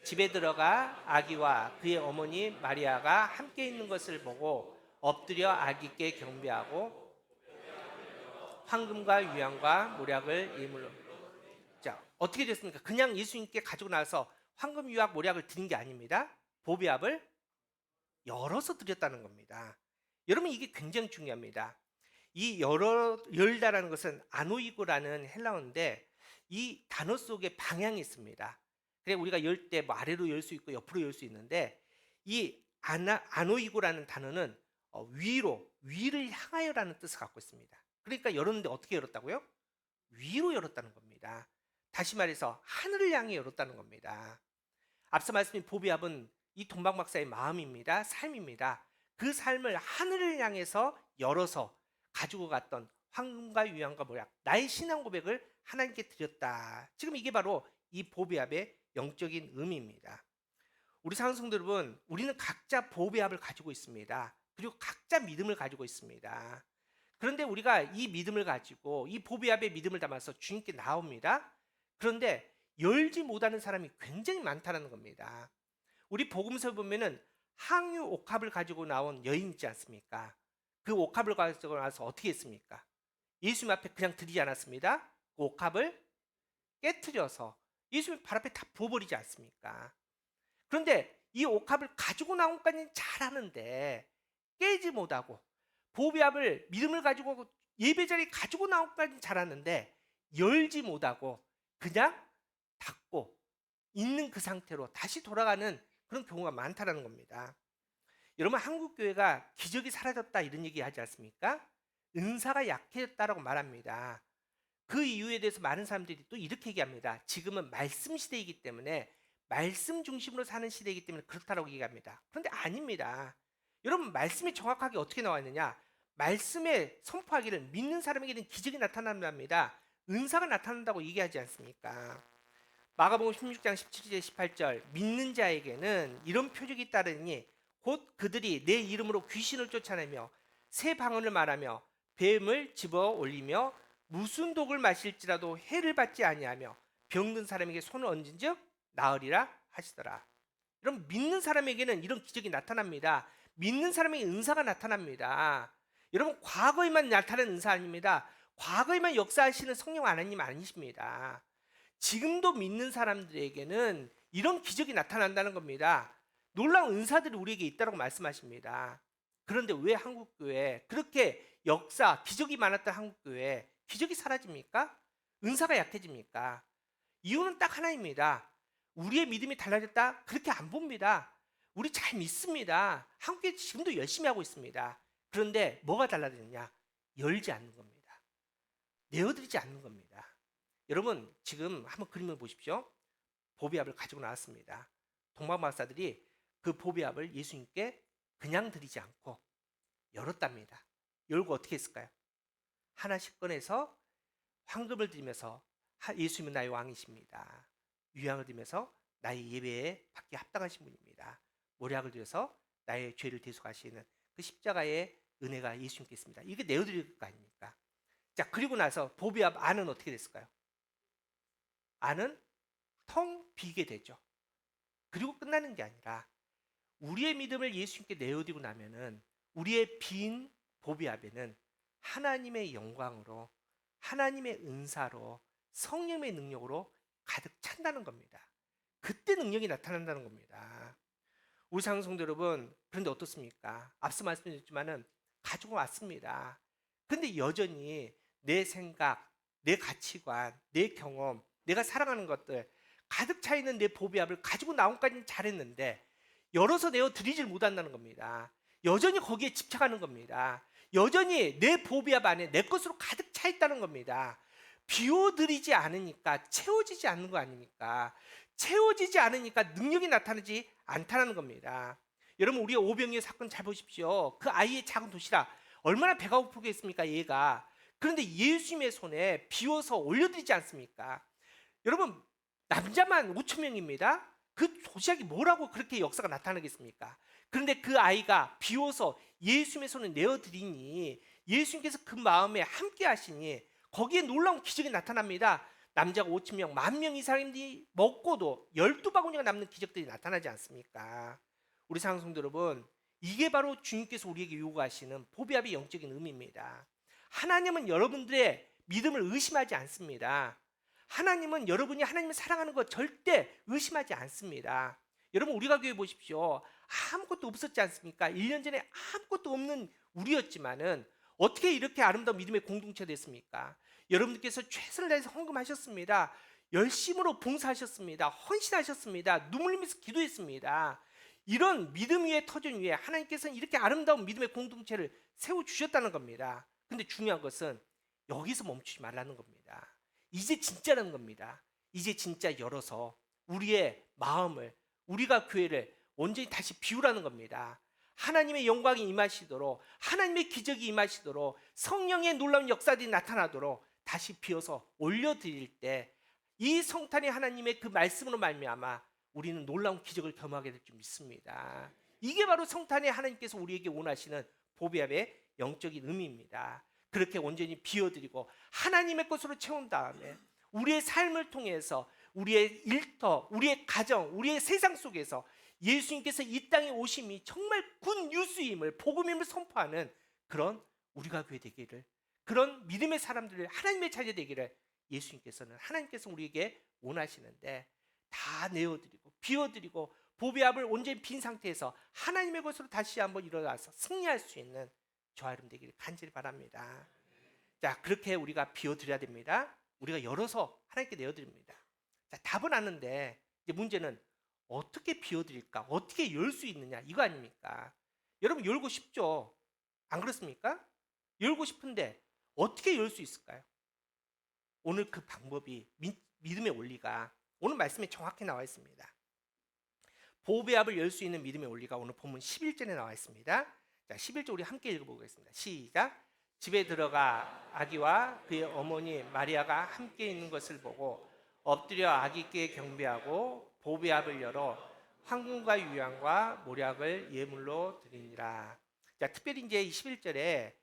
집에 들어가 아기와 그의 어머니 마리아가 함께 있는 것을 보고 엎드려 아기께 경배하고 황금과 유향과 모략을 예물로. 자, 어떻게 됐습니까? 그냥 예수님께 가지고 나서 황금, 유향, 모략을 드린 게 아닙니다. 보배압을 열어서 드렸다는 겁니다. 여러분, 이게 굉장히 중요합니다. 이 열다라는 것은 아노이고라는 헬라어인데 이 단어 속에 방향이 있습니다. 그래, 우리가 열 때 뭐 아래로 열 수 있고 옆으로 열 수 있는데, 이 아노이고라는 단어는 위를 향하여라는 뜻을 갖고 있습니다. 그러니까 열었는데 어떻게 열었다고요? 위로 열었다는 겁니다. 다시 말해서 하늘을 향해 열었다는 겁니다. 앞서 말씀드린 보배압은 이 동방박사의 마음입니다. 삶입니다. 그 삶을 하늘을 향해서 열어서 가지고 갔던 황금과 유향과 모략, 나의 신앙 고백을 하나님께 드렸다. 지금 이게 바로 이 보배압의 영적인 의미입니다. 우리 사랑하는 성도 여러분, 우리는 각자 보배압을 가지고 있습니다. 그리고 각자 믿음을 가지고 있습니다. 그런데 우리가 이 믿음을 가지고 이 보배압의 믿음을 담아서 주님께 나옵니다. 그런데 열지 못하는 사람이 굉장히 많다는 겁니다. 우리 복음서에 보면은 항유 옥합을 가지고 나온 여인 있지 않습니까? 그 옥합을 가지고 나서 어떻게 했습니까? 예수님 앞에 그냥 드리지 않았습니다. 그 옥합을 깨트려서 예수님 발 앞에 다 부어버리지 않습니까? 그런데 이 옥합을 가지고 나온 것까지는 잘하는데 깨지 못하고, 보배압을 믿음을 가지고 예배 자리에 가지고 나온 것까지는 잘하는데 열지 못하고 그냥 닫고 있는 그 상태로 다시 돌아가는 그런 경우가 많다는 겁니다. 여러분, 한국 교회가 기적이 사라졌다 이런 얘기 하지 않습니까? 은사가 약해졌다라고 말합니다. 그 이유에 대해서 많은 사람들이 또 이렇게 얘기합니다. 지금은 말씀 시대이기 때문에, 말씀 중심으로 사는 시대이기 때문에 그렇다라고 얘기합니다. 그런데 아닙니다. 여러분, 말씀이 정확하게 어떻게 나와 있느냐? 말씀에 선포하기를 믿는 사람에게는 기적이 나타난답니다. 은사가 나타난다고 얘기하지 않습니까? 마가복음 16장 17절 18절, 믿는 자에게는 이런 표적이 따르니 곧 그들이 내 이름으로 귀신을 쫓아내며 새 방언을 말하며 뱀을 집어 올리며 무슨 독을 마실지라도 해를 받지 아니하며 병든 사람에게 손을 얹은즉 나으리라 하시더라. 여러분, 믿는 사람에게는 이런 기적이 나타납니다. 믿는 사람에게 은사가 나타납니다. 여러분, 과거에만 나타나는 은사 아닙니다. 과거에만 역사하시는 성령 하나님 아니십니다. 지금도 믿는 사람들에게는 이런 기적이 나타난다는 겁니다. 놀라운 은사들이 우리에게 있다고 말씀하십니다. 그런데 왜 한국교회, 그렇게 역사, 기적이 많았던 한국교회 기적이 사라집니까? 은사가 약해집니까? 이유는 딱 하나입니다. 우리의 믿음이 달라졌다? 그렇게 안 봅니다. 우리 잘 믿습니다. 한국교회 지금도 열심히 하고 있습니다. 그런데 뭐가 달라졌냐? 열지 않는 겁니다. 내어드리지 않는 겁니다. 여러분, 지금 한번 그림을 보십시오. 보배압을 가지고 나왔습니다. 동방박사들이 그 보배압을 예수님께 그냥 드리지 않고 열었답니다. 열고 어떻게 했을까요? 하나씩 꺼내서 황금을 드리면서 예수님은 나의 왕이십니다. 유향을 드리면서 나의 예배에 받기 합당하신 분입니다. 모략을 드려서 나의 죄를 대속하시는 그 십자가의 은혜가 예수님께 있습니다. 이게 내어드릴 거 아닙니까? 자, 그리고 나서 보배압 안은 어떻게 됐을까요? 안은 텅 비게 되죠. 그리고 끝나는 게 아니라 우리의 믿음을 예수님께 내어드리고 나면은 우리의 빈 보배압에는 하나님의 영광으로, 하나님의 은사로, 성령의 능력으로 가득 찬다는 겁니다. 그때 능력이 나타난다는 겁니다. 우리 상성도 여러분, 그런데 어떻습니까? 앞서 말씀드렸지만은 가지고 왔습니다. 근데 여전히 내 생각, 내 가치관, 내 경험, 내가 사랑하는 것들 가득 차 있는 내 보배압을 가지고 나온까지는 잘했는데 열어서 내어 드리질 못한다는 겁니다. 여전히 거기에 집착하는 겁니다. 여전히 내 보배압 안에 내 것으로 가득 차 있다는 겁니다. 비워드리지 않으니까 채워지지 않는 거 아닙니까? 채워지지 않으니까 능력이 나타나지 않다는 겁니다. 여러분, 우리가 오병이어 사건 잘 보십시오. 그 아이의 작은 도시락 얼마나 배가 고프겠습니까, 얘가. 그런데 예수님의 손에 비워서 올려드리지 않습니까? 여러분, 남자만 5천 명입니다. 그 도시락이 뭐라고 그렇게 역사가 나타나겠습니까? 그런데 그 아이가 비워서 예수님의 손에 내어드리니 예수님께서 그 마음에 함께 하시니 거기에 놀라운 기적이 나타납니다. 남자가 5천 명, 10,000명 이 사람들이 먹고도 12바구니가 남는 기적들이 나타나지 않습니까? 우리 사랑하는 성도 여러분, 이게 바로 주님께서 우리에게 요구하시는 보배압의 영적인 의미입니다. 하나님은 여러분들의 믿음을 의심하지 않습니다. 하나님은 여러분이 하나님을 사랑하는 것 절대 의심하지 않습니다. 여러분, 우리가 교회 보십시오. 아무것도 없었지 않습니까? 1년 전에 아무것도 없는 우리였지만은 어떻게 이렇게 아름다운 믿음의 공동체가 됐습니까? 여러분들께서 최선을 다해서 헌금하셨습니다. 열심으로 봉사하셨습니다. 헌신하셨습니다. 눈물 흘리면서 기도했습니다. 이런 믿음 위에 터전 위에 하나님께서는 이렇게 아름다운 믿음의 공동체를 세워주셨다는 겁니다. 근데 중요한 것은 여기서 멈추지 말라는 겁니다. 이제 진짜라는 겁니다. 이제 진짜 열어서 우리의 마음을, 우리가 교회를 온전히 다시 비우라는 겁니다. 하나님의 영광이 임하시도록, 하나님의 기적이 임하시도록, 성령의 놀라운 역사들이 나타나도록 다시 비워서 올려드릴 때 이 성탄의 하나님의 그 말씀으로 말미암아 우리는 놀라운 기적을 경험하게 될 줄 믿습니다. 이게 바로 성탄의 하나님께서 우리에게 원하시는 보배압의 영적인 의미입니다. 그렇게 온전히 비워드리고 하나님의 것으로 채운 다음에 우리의 삶을 통해서 우리의 일터, 우리의 가정, 우리의 세상 속에서 예수님께서 이 땅에 오심이 정말 군 뉴스임을, 복음임을 선포하는 그런 우리가 교회 되기를, 그런 믿음의 사람들을 하나님의 자녀 되기를 하나님께서 우리에게 원하시는데 다 내어드리고 비워드리고 보배압을 온전히 빈 상태에서 하나님의 것으로 다시 한번 일어나서 승리할 수 있는 저와 여러분 되기를 간절히 바랍니다. 자, 그렇게 우리가 비워드려야 됩니다. 우리가 열어서 하나님께 내어드립니다. 자, 답은 아는데 이제 문제는 어떻게 비워드릴까? 어떻게 열 수 있느냐? 이거 아닙니까? 여러분, 열고 싶죠? 안 그렇습니까? 열고 싶은데 어떻게 열 수 있을까요? 오늘 그 방법이 믿음의 원리가 오늘 말씀에 정확히 나와 있습니다. 보배압을 열 수 있는 믿음의 원리가 오늘 본문 11절에 나와 있습니다. 자, 11절 우리 함께 읽어보겠습니다. 시작. 집에 들어가 아기와 그의 어머니 마리아가 함께 있는 것을 보고 엎드려 아기께 경배하고 보배압을 열어 황금과 유향과 모략을 예물로 드리니라. 자, 특별히 이제 11절에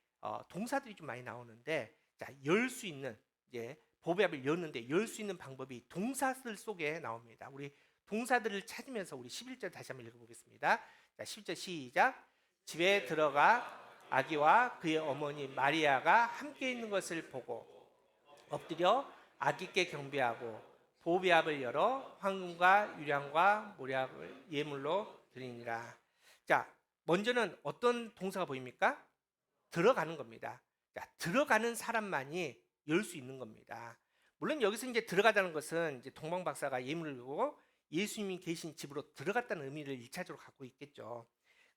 동사들이 좀 많이 나오는데, 자, 열 수 있는 이제 보배압을 여는데 열 수 있는 방법이 동사들 속에 나옵니다. 우리 동사들을 찾으면서 우리 11절 다시 한번 읽어보겠습니다. 자, 11절 시작. 집에 들어가 아기와 그의 어머니 마리아가 함께 있는 것을 보고 엎드려 아기께 경배하고 보배압을 열어 황금과 유향과 모략을 예물로 드리니라. 자, 먼저는 어떤 동사가 보입니까? 들어가는 겁니다. 자, 들어가는 사람만이 열 수 있는 겁니다. 물론 여기서 이제 들어가다는 것은 이제 동방 박사가 예물을 들고 예수님이 계신 집으로 들어갔다는 의미를 1차적으로 갖고 있겠죠.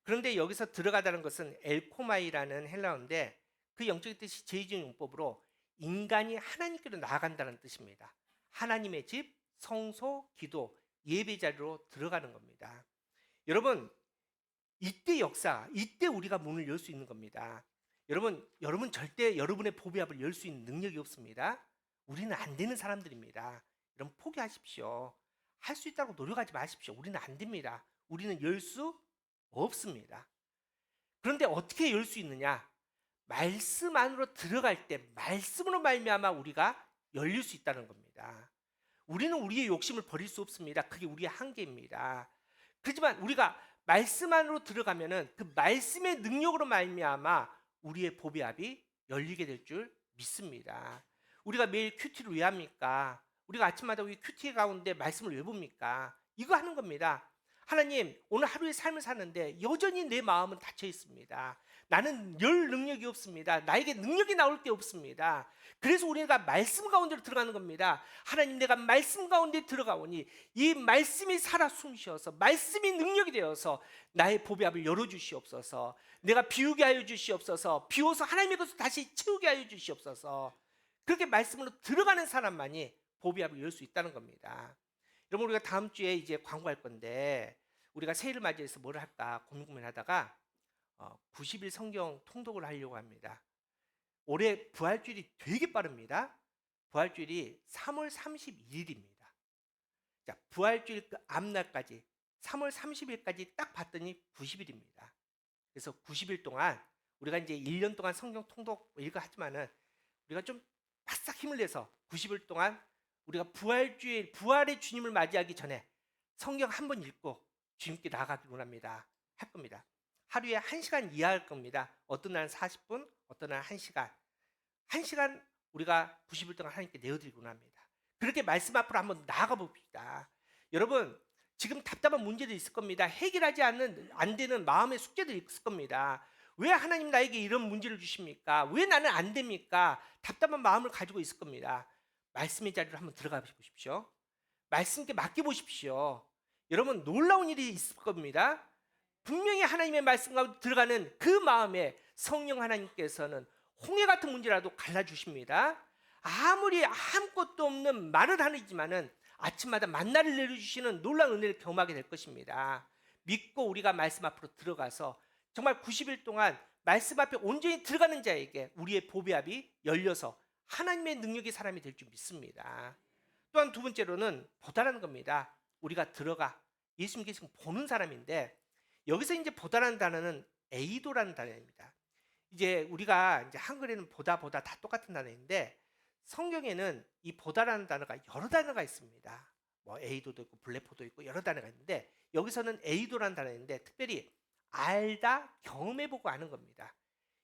그런데 여기서 들어가다는 것은 엘코마이라는 헬라어인데 그 영적인 뜻이 제2종 용법으로 인간이 하나님께로 나아간다는 뜻입니다. 하나님의 집, 성소, 기도, 예배 자리로 들어가는 겁니다. 여러분, 이때 역사, 이때 우리가 문을 열 수 있는 겁니다. 여러분 절대 여러분의 보배압을 열 수 있는 능력이 없습니다. 우리는 안 되는 사람들입니다. 여러분 포기하십시오. 할 수 있다고 노력하지 마십시오. 우리는 안 됩니다. 우리는 열 수 없습니다. 그런데 어떻게 열 수 있느냐? 말씀 안으로 들어갈 때 말씀으로 말미암아 우리가 열릴 수 있다는 겁니다. 우리는 우리의 욕심을 버릴 수 없습니다. 그게 우리의 한계입니다. 그렇지만 우리가 말씀 안으로 들어가면은 그 말씀의 능력으로 말미암아 우리의 보배압이 열리게 될 줄 믿습니다. 우리가 매일 큐티를 왜 합니까? 우리가 아침마다 우리 큐티 가운데 말씀을 왜 봅니까? 이거 하는 겁니다. 하나님, 오늘 하루의 삶을 사는데 여전히 내 마음은 닫혀 있습니다. 나는 열 능력이 없습니다. 나에게 능력이 나올 게 없습니다. 그래서 우리가 말씀 가운데로 들어가는 겁니다. 하나님, 내가 말씀 가운데 들어가오니 이 말씀이 살아 숨쉬어서 말씀이 능력이 되어서 나의 보배압을 열어주시옵소서. 내가 비우게 하여 주시옵소서. 비워서 하나님의 것을 다시 채우게 하여 주시옵소서. 그렇게 말씀으로 들어가는 사람만이 보배압을 열 수 있다는 겁니다. 여러분, 우리가 다음 주에 이제 광고할 건데 우리가 새해를 맞이해서 뭘 할까 고민하다가 90일 성경 통독을 하려고 합니다. 올해 부활주일이 되게 빠릅니다. 부활주일이 3월 31일입니다. 자, 부활주일 그 앞날까지 3월 30일까지 딱 봤더니 90일입니다. 그래서 90일 동안 우리가 이제 1년 동안 성경 통독 이거 하지만은 우리가 좀 바싹 힘을 내서 90일 동안 우리가 부활주일, 부활의 주님을 맞이하기 전에 성경 한 번 읽고 주님께 나아가기 원합니다. 할 겁니다. 하루에 1시간 이하 할 겁니다. 어떤 날은 40분, 어떤 날은 1시간. 1시간 우리가 90일 동안 하나님께 내어드리기 원합니다. 그렇게 말씀 앞으로 한번 나아가 봅시다. 여러분, 지금 답답한 문제도 있을 겁니다. 해결하지 안 되는 마음의 숙제도 있을 겁니다. 왜 하나님 나에게 이런 문제를 주십니까? 왜 나는 안 됩니까? 답답한 마음을 가지고 있을 겁니다. 말씀의 자리로 한번 들어가 보십시오. 말씀께 맡겨보십시오. 여러분, 놀라운 일이 있을 겁니다. 분명히 하나님의 말씀 가운데 들어가는 그 마음에 성령 하나님께서는 홍해 같은 문제라도 갈라주십니다. 아무리 아무것도 없는 마른 하늘이지만은 아침마다 만나를 내려주시는 놀라운 은혜를 경험하게 될 것입니다. 믿고 우리가 말씀 앞으로 들어가서 정말 90일 동안 말씀 앞에 온전히 들어가는 자에게 우리의 보배압이 열려서 하나님의 능력의 사람이 될 줄 믿습니다. 또한 두 번째로는 보다라는 겁니다. 우리가 들어가 예수님께 지금 보는 사람인데 여기서 이제 보다라는 단어는 에이도라는 단어입니다. 이제 우리가 이제 한글에는 보다 다 똑같은 단어인데 성경에는 이 보다라는 단어가 여러 단어가 있습니다. 뭐 에이도도 있고 블레포도 있고 여러 단어가 있는데 여기서는 에이도라는 단어인데 특별히 알다, 경험해보고 아는 겁니다.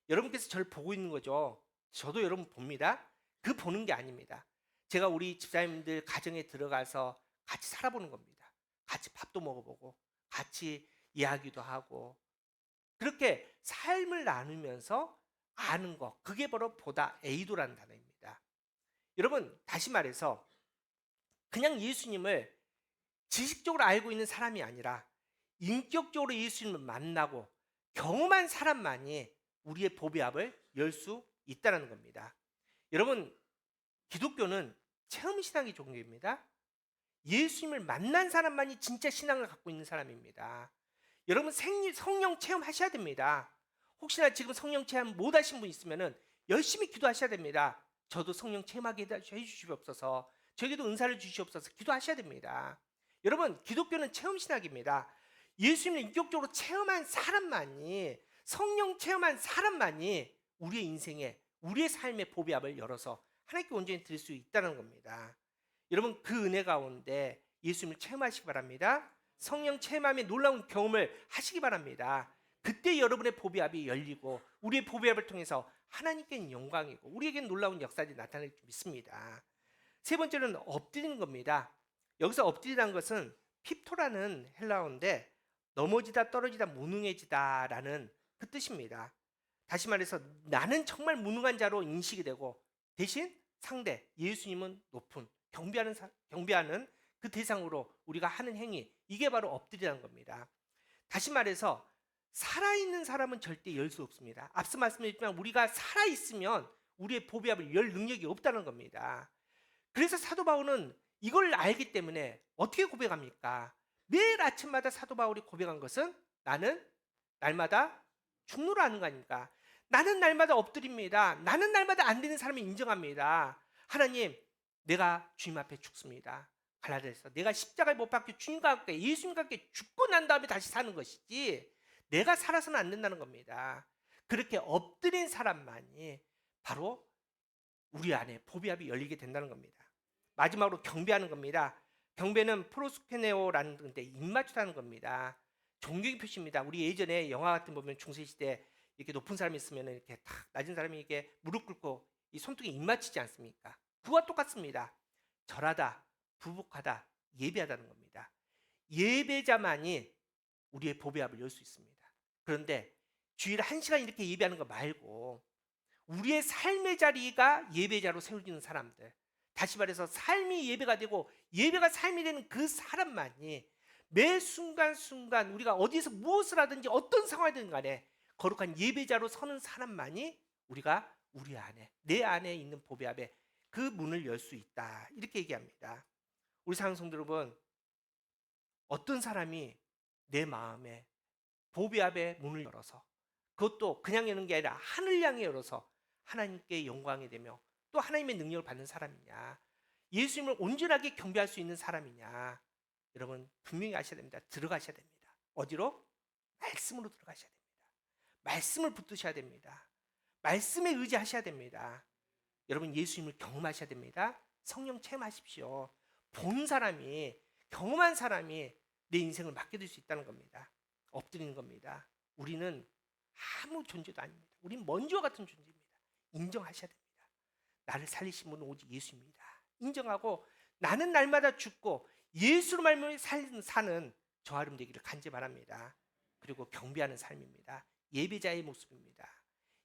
여러분께서 저를 보고 있는 거죠. 저도 여러분 봅니다. 그 보는 게 아닙니다. 제가 우리 집사님들 가정에 들어가서 같이 살아보는 겁니다. 같이 밥도 먹어보고 같이 이야기도 하고 그렇게 삶을 나누면서 아는 거, 그게 바로 보다 에이도라는 단어입니다. 여러분, 다시 말해서 그냥 예수님을 지식적으로 알고 있는 사람이 아니라 인격적으로 예수님을 만나고 경험한 사람만이 우리의 보배압을 열 수 있다는 겁니다. 여러분, 기독교는 체험신앙의 종교입니다. 예수님을 만난 사람만이 진짜 신앙을 갖고 있는 사람입니다. 여러분, 성령 체험하셔야 됩니다. 혹시나 지금 성령 체험 못 하신 분 있으면 열심히 기도하셔야 됩니다. 저도 성령 체험하게 해주시옵소서. 저에게도 은사를 주시옵소서. 기도하셔야 됩니다. 여러분, 기독교는 체험신학입니다. 예수님을 인격적으로 체험한 사람만이, 성령 체험한 사람만이 우리의 인생에, 우리의 삶의 보배압을 열어서 하나님께 온전히 드릴 수 있다는 겁니다. 여러분, 그 은혜 가운데 예수님을 체험하시기 바랍니다. 성령 체험함의 놀라운 경험을 하시기 바랍니다. 그때 여러분의 보배압이 열리고 우리의 보배압을 통해서 하나님께는 영광이고 우리에게는 놀라운 역사들이 나타날 줄 믿습니다. 세 번째는 엎드리는 겁니다. 여기서 엎드리라는 것은 핍토라는 헬라어인데 넘어지다, 떨어지다, 무능해지다 라는 그 뜻입니다. 다시 말해서 나는 정말 무능한 자로 인식이 되고 대신 상대 예수님은 높은 경배하는 그 대상으로 우리가 하는 행위, 이게 바로 엎드리라는 겁니다. 다시 말해서 살아있는 사람은 절대 열 수 없습니다. 앞서 말씀드렸지만 우리가 살아있으면 우리의 보배압을 열 능력이 없다는 겁니다. 그래서 사도 바울은 이걸 알기 때문에 어떻게 고백합니까? 매일 아침마다 사도 바울이 고백한 것은 나는 날마다 죽노라 하는 거 아닙니까? 나는 날마다 엎드립니다. 나는 날마다 안 되는 사람을 인정합니다. 하나님, 내가 주님 앞에 죽습니다. 갈라디아서 내가 십자가에 못 박혀 주님과 함께, 예수님과 함께 죽고 난 다음에 다시 사는 것이지 내가 살아서는 안 된다는 겁니다. 그렇게 엎드린 사람만이 바로 우리 안에 보배압이 열리게 된다는 겁니다. 마지막으로 경배하는 겁니다. 경배는 프로스케네오라는 건데 입맞추라는 겁니다. 존경의 표시입니다. 우리 예전에 영화 같은 거 보면 중세 시대 이렇게 높은 사람이 있으면 이렇게 탁 낮은 사람이 이렇게 무릎 꿇고 이 손등에 입맞추지 않습니까? 그와 똑같습니다. 절하다, 부복하다, 예배하다는 겁니다. 예배자만이 우리의 보배합을 열 수 있습니다. 그런데 주일에 1시간 이렇게 예배하는 거 말고 우리의 삶의 자리가 예배자로 세워지는 사람들, 다시 말해서 삶이 예배가 되고 예배가 삶이 되는 그 사람만이 매 순간순간 우리가 어디서 무엇을 하든지 어떤 상황이든 간에 거룩한 예배자로 서는 사람만이 우리가 우리 안에, 내 안에 있는 보배합에 그 문을 열 수 있다, 이렇게 얘기합니다. 우리 사랑하는 성도 여러분, 어떤 사람이 내 마음에 보배합의 문을 열어서, 그것도 그냥 여는 게 아니라 하늘 향해 열어서 하나님께 영광이 되며 또 하나님의 능력을 받는 사람이냐, 예수님을 온전하게 경배할 수 있는 사람이냐, 여러분 분명히 아셔야 됩니다. 들어가셔야 됩니다. 어디로? 말씀으로 들어가셔야 됩니다. 말씀을 붙드셔야 됩니다. 말씀에 의지하셔야 됩니다. 여러분 예수님을 경험하셔야 됩니다. 성령 체험하십시오. 본 사람이, 경험한 사람이 내 인생을 맡겨둘 수 있다는 겁니다. 엎드리는 겁니다. 우리는 아무 존재도 아닙니다. 우리는 먼지와 같은 존재입니다. 인정하셔야 됩니다. 나를 살리신 분은 오직 예수입니다. 인정하고 나는 날마다 죽고 예수로 말미암아 사는 저와 여러분 되기를 간절히 바랍니다. 그리고 경배하는 삶입니다. 예배자의 모습입니다.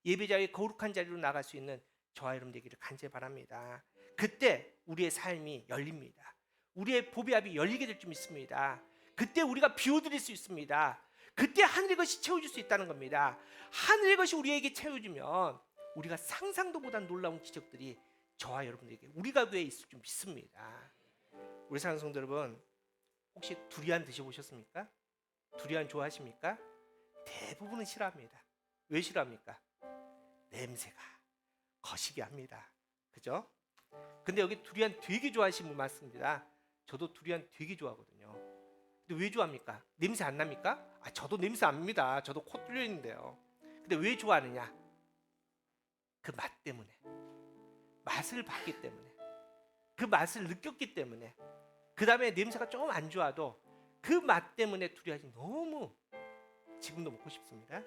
예배자의 거룩한 자리로 나갈 수 있는 저와 여러분 되기를 간절히 바랍니다. 그때 우리의 삶이 열립니다. 우리의 보배합이 열리게 될 줄 믿습니다. 그때 우리가 비워드릴 수 있습니다. 그때 하늘의 것이 채워줄 수 있다는 겁니다. 하늘의 것이 우리에게 채워주면 우리가 상상도 못한 놀라운 기적들이 저와 여러분들에게, 우리가 교회에 있을 줄 믿습니다. 우리 사랑하는 성도 여러분, 혹시 두리안 드셔보셨습니까? 두리안 좋아하십니까? 대부분은 싫어합니다. 왜 싫어합니까? 냄새가 거시기 합니다. 그죠? 근데 여기 두리안 되게 좋아하시는 분 많습니다. 저도 두리안 되게 좋아하거든요. 근데 왜 좋아합니까? 냄새 안 납니까? 저도 냄새 안 납니다. 저도 코 뚫려 있는데요. 근데 왜 좋아하느냐? 그 맛 때문에, 맛을 봤기 때문에, 그 맛을 느꼈기 때문에, 그 다음에 냄새가 조금 안 좋아도 그 맛 때문에 두리안이 너무 지금도 먹고 싶습니다.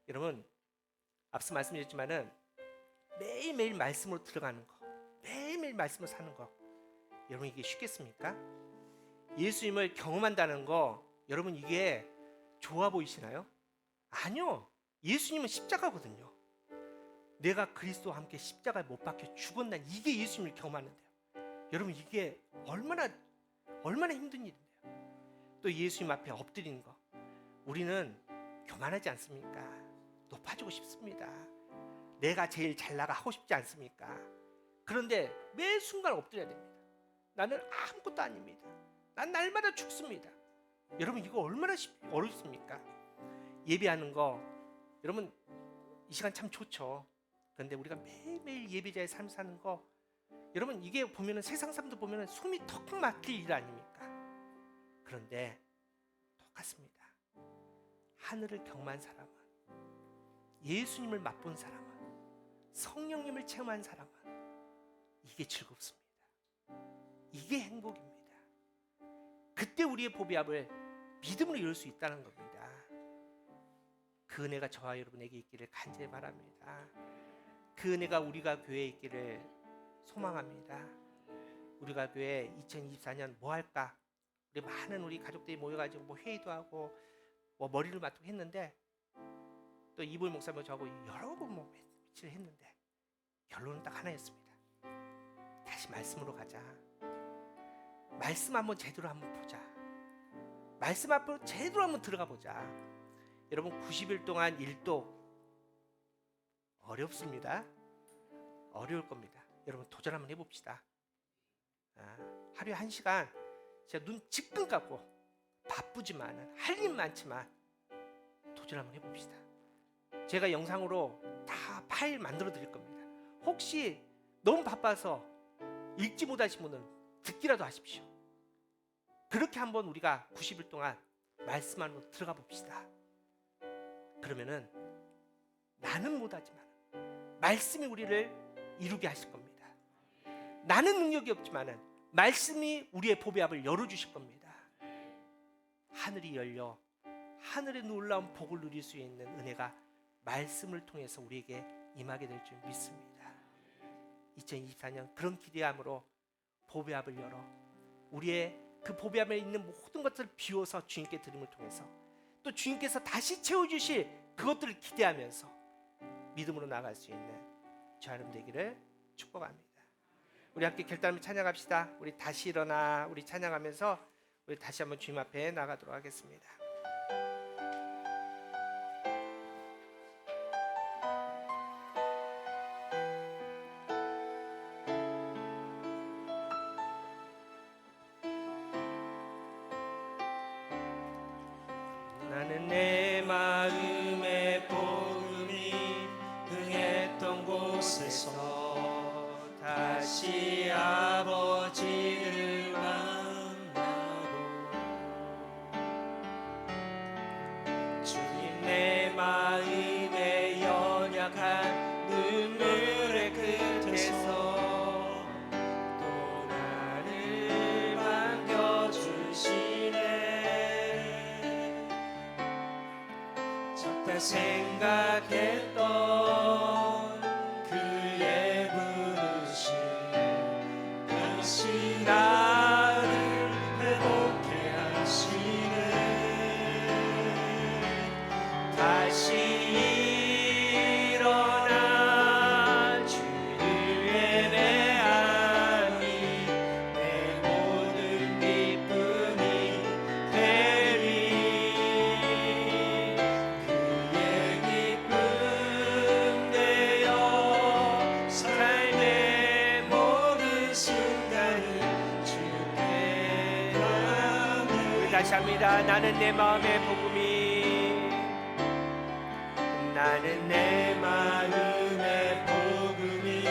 여러분, 앞서 말씀드렸지만은 매일매일 말씀으로 들어가는 거, 매일매일 말씀으로 사는 거, 여러분 이게 쉽겠습니까? 예수님을 경험한다는 거, 여러분 이게 좋아 보이시나요? 아니요. 예수님은 십자가거든요. 내가 그리스도와 함께 십자가에 못 박혀 죽었나, 이게 예수님을 경험하는데요. 여러분 이게 얼마나 힘든 일인데요. 또 예수님 앞에 엎드리는 거, 우리는 교만하지 않습니까? 높아지고 싶습니다. 내가 제일 잘 나가 하고 싶지 않습니까? 그런데 매 순간 엎드려야 됩니다. 나는 아무것도 아닙니다. 난 날마다 죽습니다. 여러분 이거 얼마나 어렵습니까? 예배하는 거, 여러분 이 시간 참 좋죠. 그런데 우리가 매일매일 예배자의 삶 사는 거, 여러분 이게 보면은 세상 사람들 보면은 숨이 턱턱 막힐 일 아닙니까? 그런데 똑같습니다. 하늘을 경험한 사람은, 예수님을 맛본 사람은, 성령님을 체험한 사람은 이게 즐겁습니다. 이게 행복입니다. 그때 우리의 보배합을 믿음으로 열 수 있다는 겁니다. 그 은혜가 저와 여러분에게 있기를 간절히 바랍니다. 그 은혜가 우리가 교회에 있기를 소망합니다. 우리가 교회 2024년 뭐 할까? 우리 많은 우리 가족들이 모여가지고 뭐 회의도 하고 뭐 머리를 맞추고 했는데, 또 이보일 목사님 저하고 여러 번 뭐 며칠 했는데 결론은 딱 하나였습니다. 다시 말씀으로 가자. 말씀 한번 제대로 한번 보자. 말씀 앞으로 제대로 한번 들어가 보자. 여러분 90일 동안 일도 어렵습니다. 어려울 겁니다. 여러분 도전 한번 해봅시다. 하루에 1시간 제가 눈 지끈 감고, 바쁘지만 할 일 많지만 도전 한번 해봅시다. 제가 영상으로 다 파일 만들어 드릴 겁니다. 혹시 너무 바빠서 읽지 못하신 분은 듣기라도 하십시오. 그렇게 한번 우리가 90일 동안 말씀 안으로 들어가 봅시다. 그러면은 나는 못하지만 말씀이 우리를 이루게 하실 겁니다. 나는 능력이 없지만은 말씀이 우리의 보배압을 열어주실 겁니다. 하늘이 열려 하늘의 놀라운 복을 누릴 수 있는 은혜가 말씀을 통해서 우리에게 임하게 될 줄 믿습니다. 2024년 그런 기대함으로 보배압을 열어 우리의 그 보배압에 있는 모든 것들을 비워서 주님께 드림을 통해서 또 주님께서 다시 채워주실 그것들을 기대하면서 믿음으로 나갈 수 있는 저 여러분 되기를 축복합니다. 우리 함께 결단하며 찬양합시다. 우리 다시 일어나 우리 찬양하면서 우리 다시 한번 주님 앞에 나가도록 하겠습니다. 나는 내 마음의 복음이 흥했던 곳에서 다시 아버지를 만나고 주님 내 마음의 연약한 눈물의 끝에서 또 나를 반겨주시네. 적다 생각했던 그의 부르심 다시 나를 회복해 하시네. 다시 일어나 주를 예배하니 내 모든 기쁨이 되리. 그의 기쁨 되어 삶의 모든 순간을 주께 드리네. 다시 합니다. 나는 내 마음의 복음이 나는 내 마음의 복음이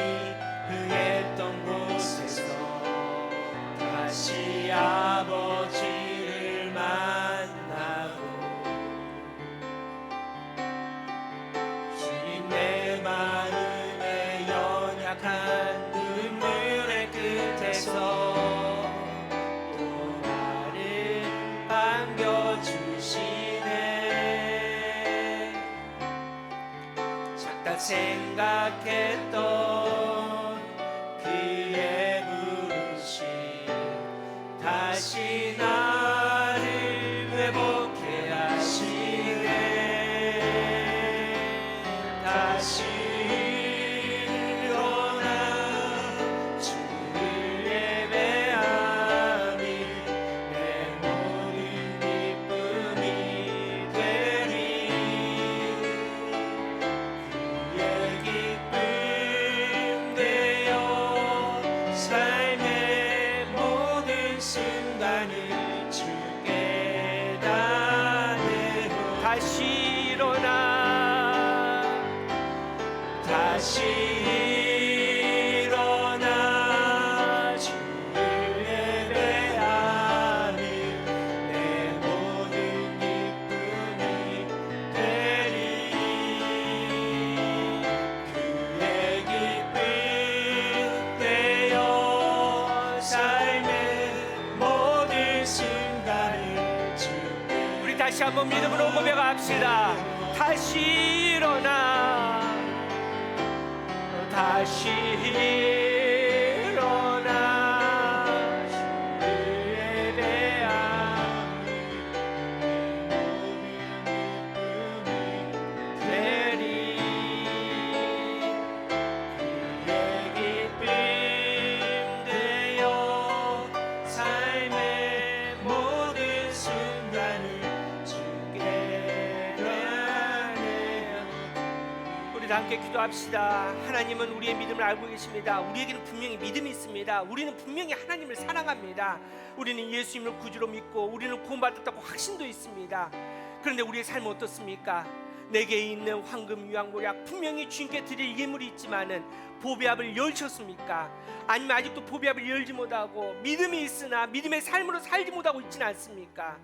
흥했던 곳에서 다시 아버지를 만나고 주님 내 마음의 연약한 눈물의 끝에서 또 나를 반겨주시네. 작다 생각했던 그의 부르심 다시 나를 회복해 하시네. 다시 일어나 주를 예배하니 내 모든 기쁨이 되리. 그의 기쁨 되어 삶의 모든 순간을 주께 다내고 다시 일어나 다시 일어나 주를 예배하니 내 모든 기쁨이 되리. 그의 기쁨 되어 삶의 모든 순간을 주께. 우리 다시 한번 믿음으로 고백합시다. 다시 일어나 다시 일어나 주를 예배하니 내 모든 기쁨이 되리. 그의 기쁨 되어 삶의 모든 순간을 주께 드리네. 우리 다 함께 기도합시다. 하나님은 우리의 믿음을 알고 계십니다. 우리에게는 분명히 믿음이 있습니다. 우리는 분명히 하나님을 사랑합니다. 우리는 예수님을 구주로 믿고 우리는 구원받았다고 확신도 있습니다. 그런데 우리의 삶은 어떻습니까? 내게 있는 황금 유황모략 분명히 주님께 드릴 예물이 있지만은 보배압을 열셨습니까? 아니면 아직도 보배압을 열지 못하고 믿음이 있으나 믿음의 삶으로 살지 못하고 있지는 않습니까?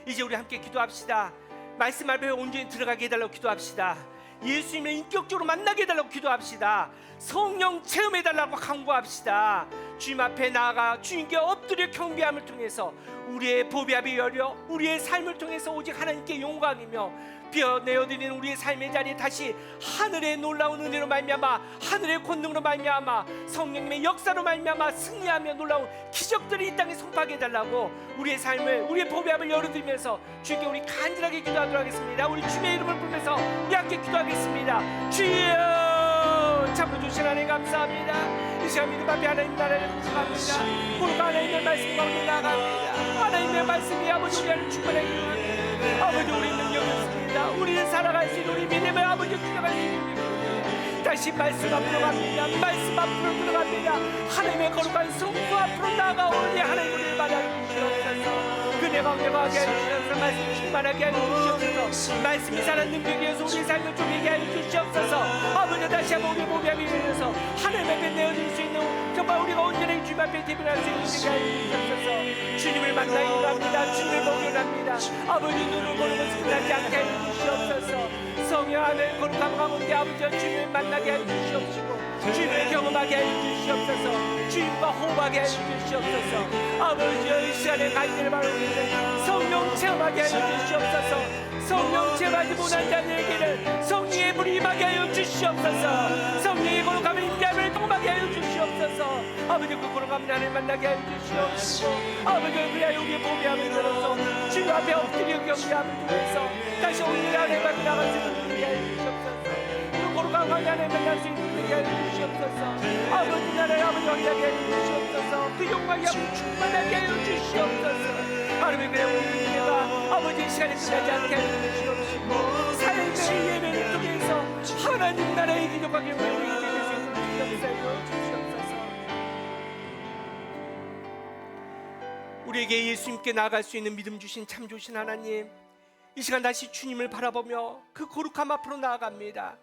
이제 우리 함께 기도합시다. 말씀 앞에 온전히 들어가게 해달라고 기도합시다. 예수님을 인격적으로 만나게 해달라고 기도합시다. 성령 체험해달라고 간구합시다. 주님 앞에 나아가 주님께 엎드려 경배함을 통해서 우리의 보배압이 열려 우리의 삶을 통해서 오직 하나님께 영광이며 비어내어드리는 우리의 삶의 자리에 다시 하늘의 놀라운 은혜로 말미암아 하늘의 권능으로 말미암아 성령님의 역사로 말미암아 승리하며 놀라운 기적들이 이 땅에 선포하게 해달라고 우리의 삶을 우리의 보배압을 열어드리면서 주님께 우리 간절하게 기도하도록 하겠습니다. 우리 주님의 이름을 부르면서 우리 함께 기도하겠습니다. 주여 참으로 주신 하나님 감사합니다. 이 시간 믿음 앞에 하나님 나라를 구속합니다. 우리가 하나님의 말씀 가운데 나갑니다. 하나님의 말씀이 아버지 우리를 충만하게 합니다. 아버지 우리 능력이 없습니다. 우리는 살아갈 수 있는 우리 믿음을 아버지 주장할 수 있는 믿음 다시 말씀 앞으로 갑니다. 말씀 앞으로 들어갑니다. 하나님의 거룩한 성부 앞으로 나아가오니 하나님 우리를 받아 주시옵소서. 그네 가운데 가게 해주시옵소서. 말씀 충만하게 해주시옵소서. 말씀이 사는 능력이어서 우리 삶을 쪼개게 해주시옵소서. 아버지 다시 한번 우리 몸이 밀려서 하나님 앞에 내어줄 수 있는 정말 우리가 온전히 주님 앞에 대변할 수 있는 능력이 해주시옵소서. 주님을 만나기 원합니다. 주님을 보기 원합니다. 아버지 눈을 보는 것을 끝나지 않게 해주시옵소서. 성령 하늘 거룩한 가운데 아버지 주님을 만나게 해주시옵시고 주님을 경험하게 해주시옵소서. 주님과 호흡하게 해주시옵소서. 아버지 이 시간에 가기를 바랍니다. 성령 체험하게 해주시옵소서. 성령 체험하지 못한 자들에게는 성령의 불이 임하게 하여 주시옵소서. 성령의 거룩함을 임재함을 경험하게 하여 주시옵소서. 아버지 그 거룩함을 나를 만나게 하여 주시옵시고 아버지 그리하여 우리의 보배함을 들어서 주님 앞에 엎드려 경배함을 통해서 다시 온전히 하나님 앞에 나갈 수 있는 일이 하여 주시옵소서. 그 거룩한 하나님을 만날 수 있는 일이 하여 주시옵소서. 아버지 나라의 아버지 확인하게 하여 주시옵소서. 그 영광이 아버지 충만하게 하여 주시옵소서. 하나님 그래 우리 예배가 아버지 시간이 끝나지 않게 하여 주시옵시고 삶의 예배를 통해서 하나님 나라의 기적하게 우리 예배될 수 있도록 역사하여 주시옵소서. 우리에게 예수님께 나아갈 수 있는 믿음 주신 참 좋으신 하나님, 이 시간 다시 주님을 바라보며 그 거룩함 앞으로 나아갑니다.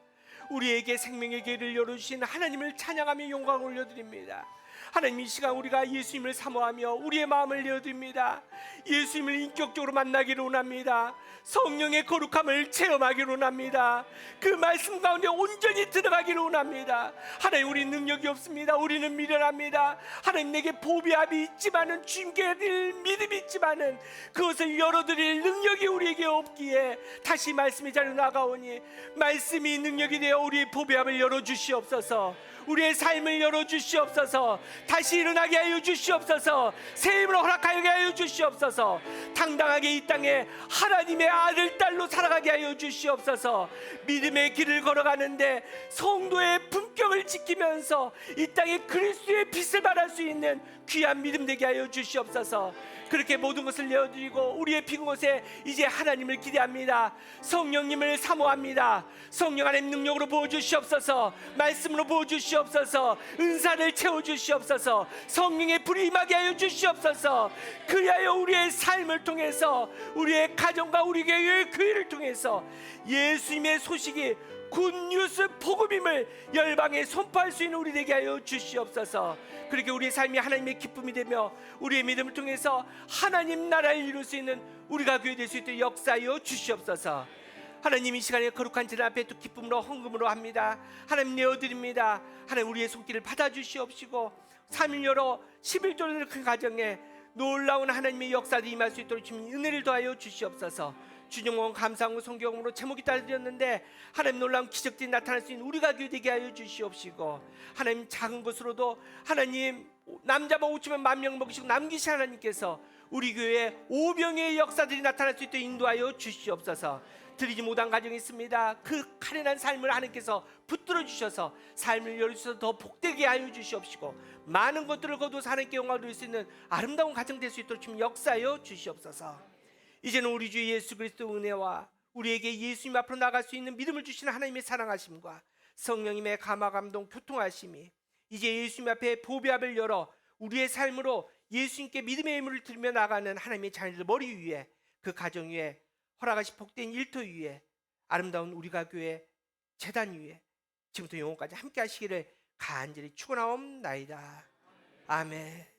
우리에게 생명의 길을 열어주신 하나님을 찬양하며 영광을 올려드립니다. 하나님 이 시간 우리가 예수님을 사모하며 우리의 마음을 내어드립니다. 예수님을 인격적으로 만나기를 원합니다. 성령의 거룩함을 체험하기를 원합니다. 그 말씀 가운데 온전히 들어가기를 원합니다. 하나님 우리 능력이 없습니다. 우리는 미련합니다. 하나님 내게 보배압이 있지만은 주님께 드릴 믿음이 있지만은 그것을 열어드릴 능력이 우리에게 없기에 다시 말씀의 자리로 나가오니 말씀이 능력이 되어 우리의 보배압을 열어주시옵소서. 우리의 삶을 열어주시옵소서. 다시 일어나게 하여 주시옵소서. 새 힘을 허락하게 하여 주시옵소서. 당당하게 이 땅에 하나님의 아들 딸로 살아가게 하여 주시옵소서. 믿음의 길을 걸어가는데 성도의 품격을 지키면서 이 땅에 그리스도의 빛을 발할 수 있는 귀한 믿음 되게 하여 주시옵소서. 그렇게 모든 것을 내어드리고 우리의 빈 곳에 이제 하나님을 기대합니다. 성령님을 사모합니다. 성령 하나님 능력으로 부어주시옵소서. 말씀으로 부어주시옵소서. 은사를 채워주시옵소서. 성령의 불이 임하게 하여 주시옵소서. 그리하여 우리의 삶을 통해서 우리의 가정과 우리 교회의 교회를 통해서 예수님의 소식이 굿뉴스 복음임을 열방에 선포할 수 있는 우리 되게 하여 주시옵소서. 그렇게 우리의 삶이 하나님의 기쁨이 되며 우리의 믿음을 통해서 하나님 나라를 이룰 수 있는 우리가 교회 될 수 있도록 역사하여 주시옵소서. 하나님 이 시간에 거룩한 제 앞에 또 기쁨으로 헌금으로 합니다. 하나님 내어드립니다. 하나님 우리의 손길을 받아주시옵시고 3일 열어 11조를 큰 가정에 놀라운 하나님의 역사들이 임할 수 있도록 주님 은혜를 더하여 주시옵소서. 주님은 감사하고 성경으로 제목이 따르셨는데 하나님 놀라운 기적들이 나타날 수 있는 우리가 교회 되게 하여 주시옵시고 하나님 작은 것으로도 하나님 남자만 5천명 10,000명 먹이시고 남기신 하나님께서 우리 교회에 오병의 역사들이 나타날 수 있도록 인도하여 주시옵소서. 드리지 못한 가정이 있습니다. 그 가련한 삶을 하나님께서 붙들어 주셔서 삶을 열어주셔서 더 복되게 하여 주시옵시고 많은 것들을 거두어서 하나님께 영광을 드릴 수 있는 아름다운 가정 될 수 있도록 주님 역사하여 주시옵소서. 이제는 우리 주 예수 그리스도 은혜와 우리에게 예수님 앞으로 나갈 수 있는 믿음을 주시는 하나님의 사랑하심과 성령님의 감화 감동 교통하심이 이제 예수님 앞에 보배압을 열어 우리의 삶으로 예수님께 믿음의 예물을 드리며 나가는 하나님의 자녀들 머리 위에 그 가정 위에 허락하신 복된 일터 위에 아름다운 우리가 교회 제단 위에 지금부터 영원까지 함께 하시기를 간절히 축원하옵나이다. 아멘.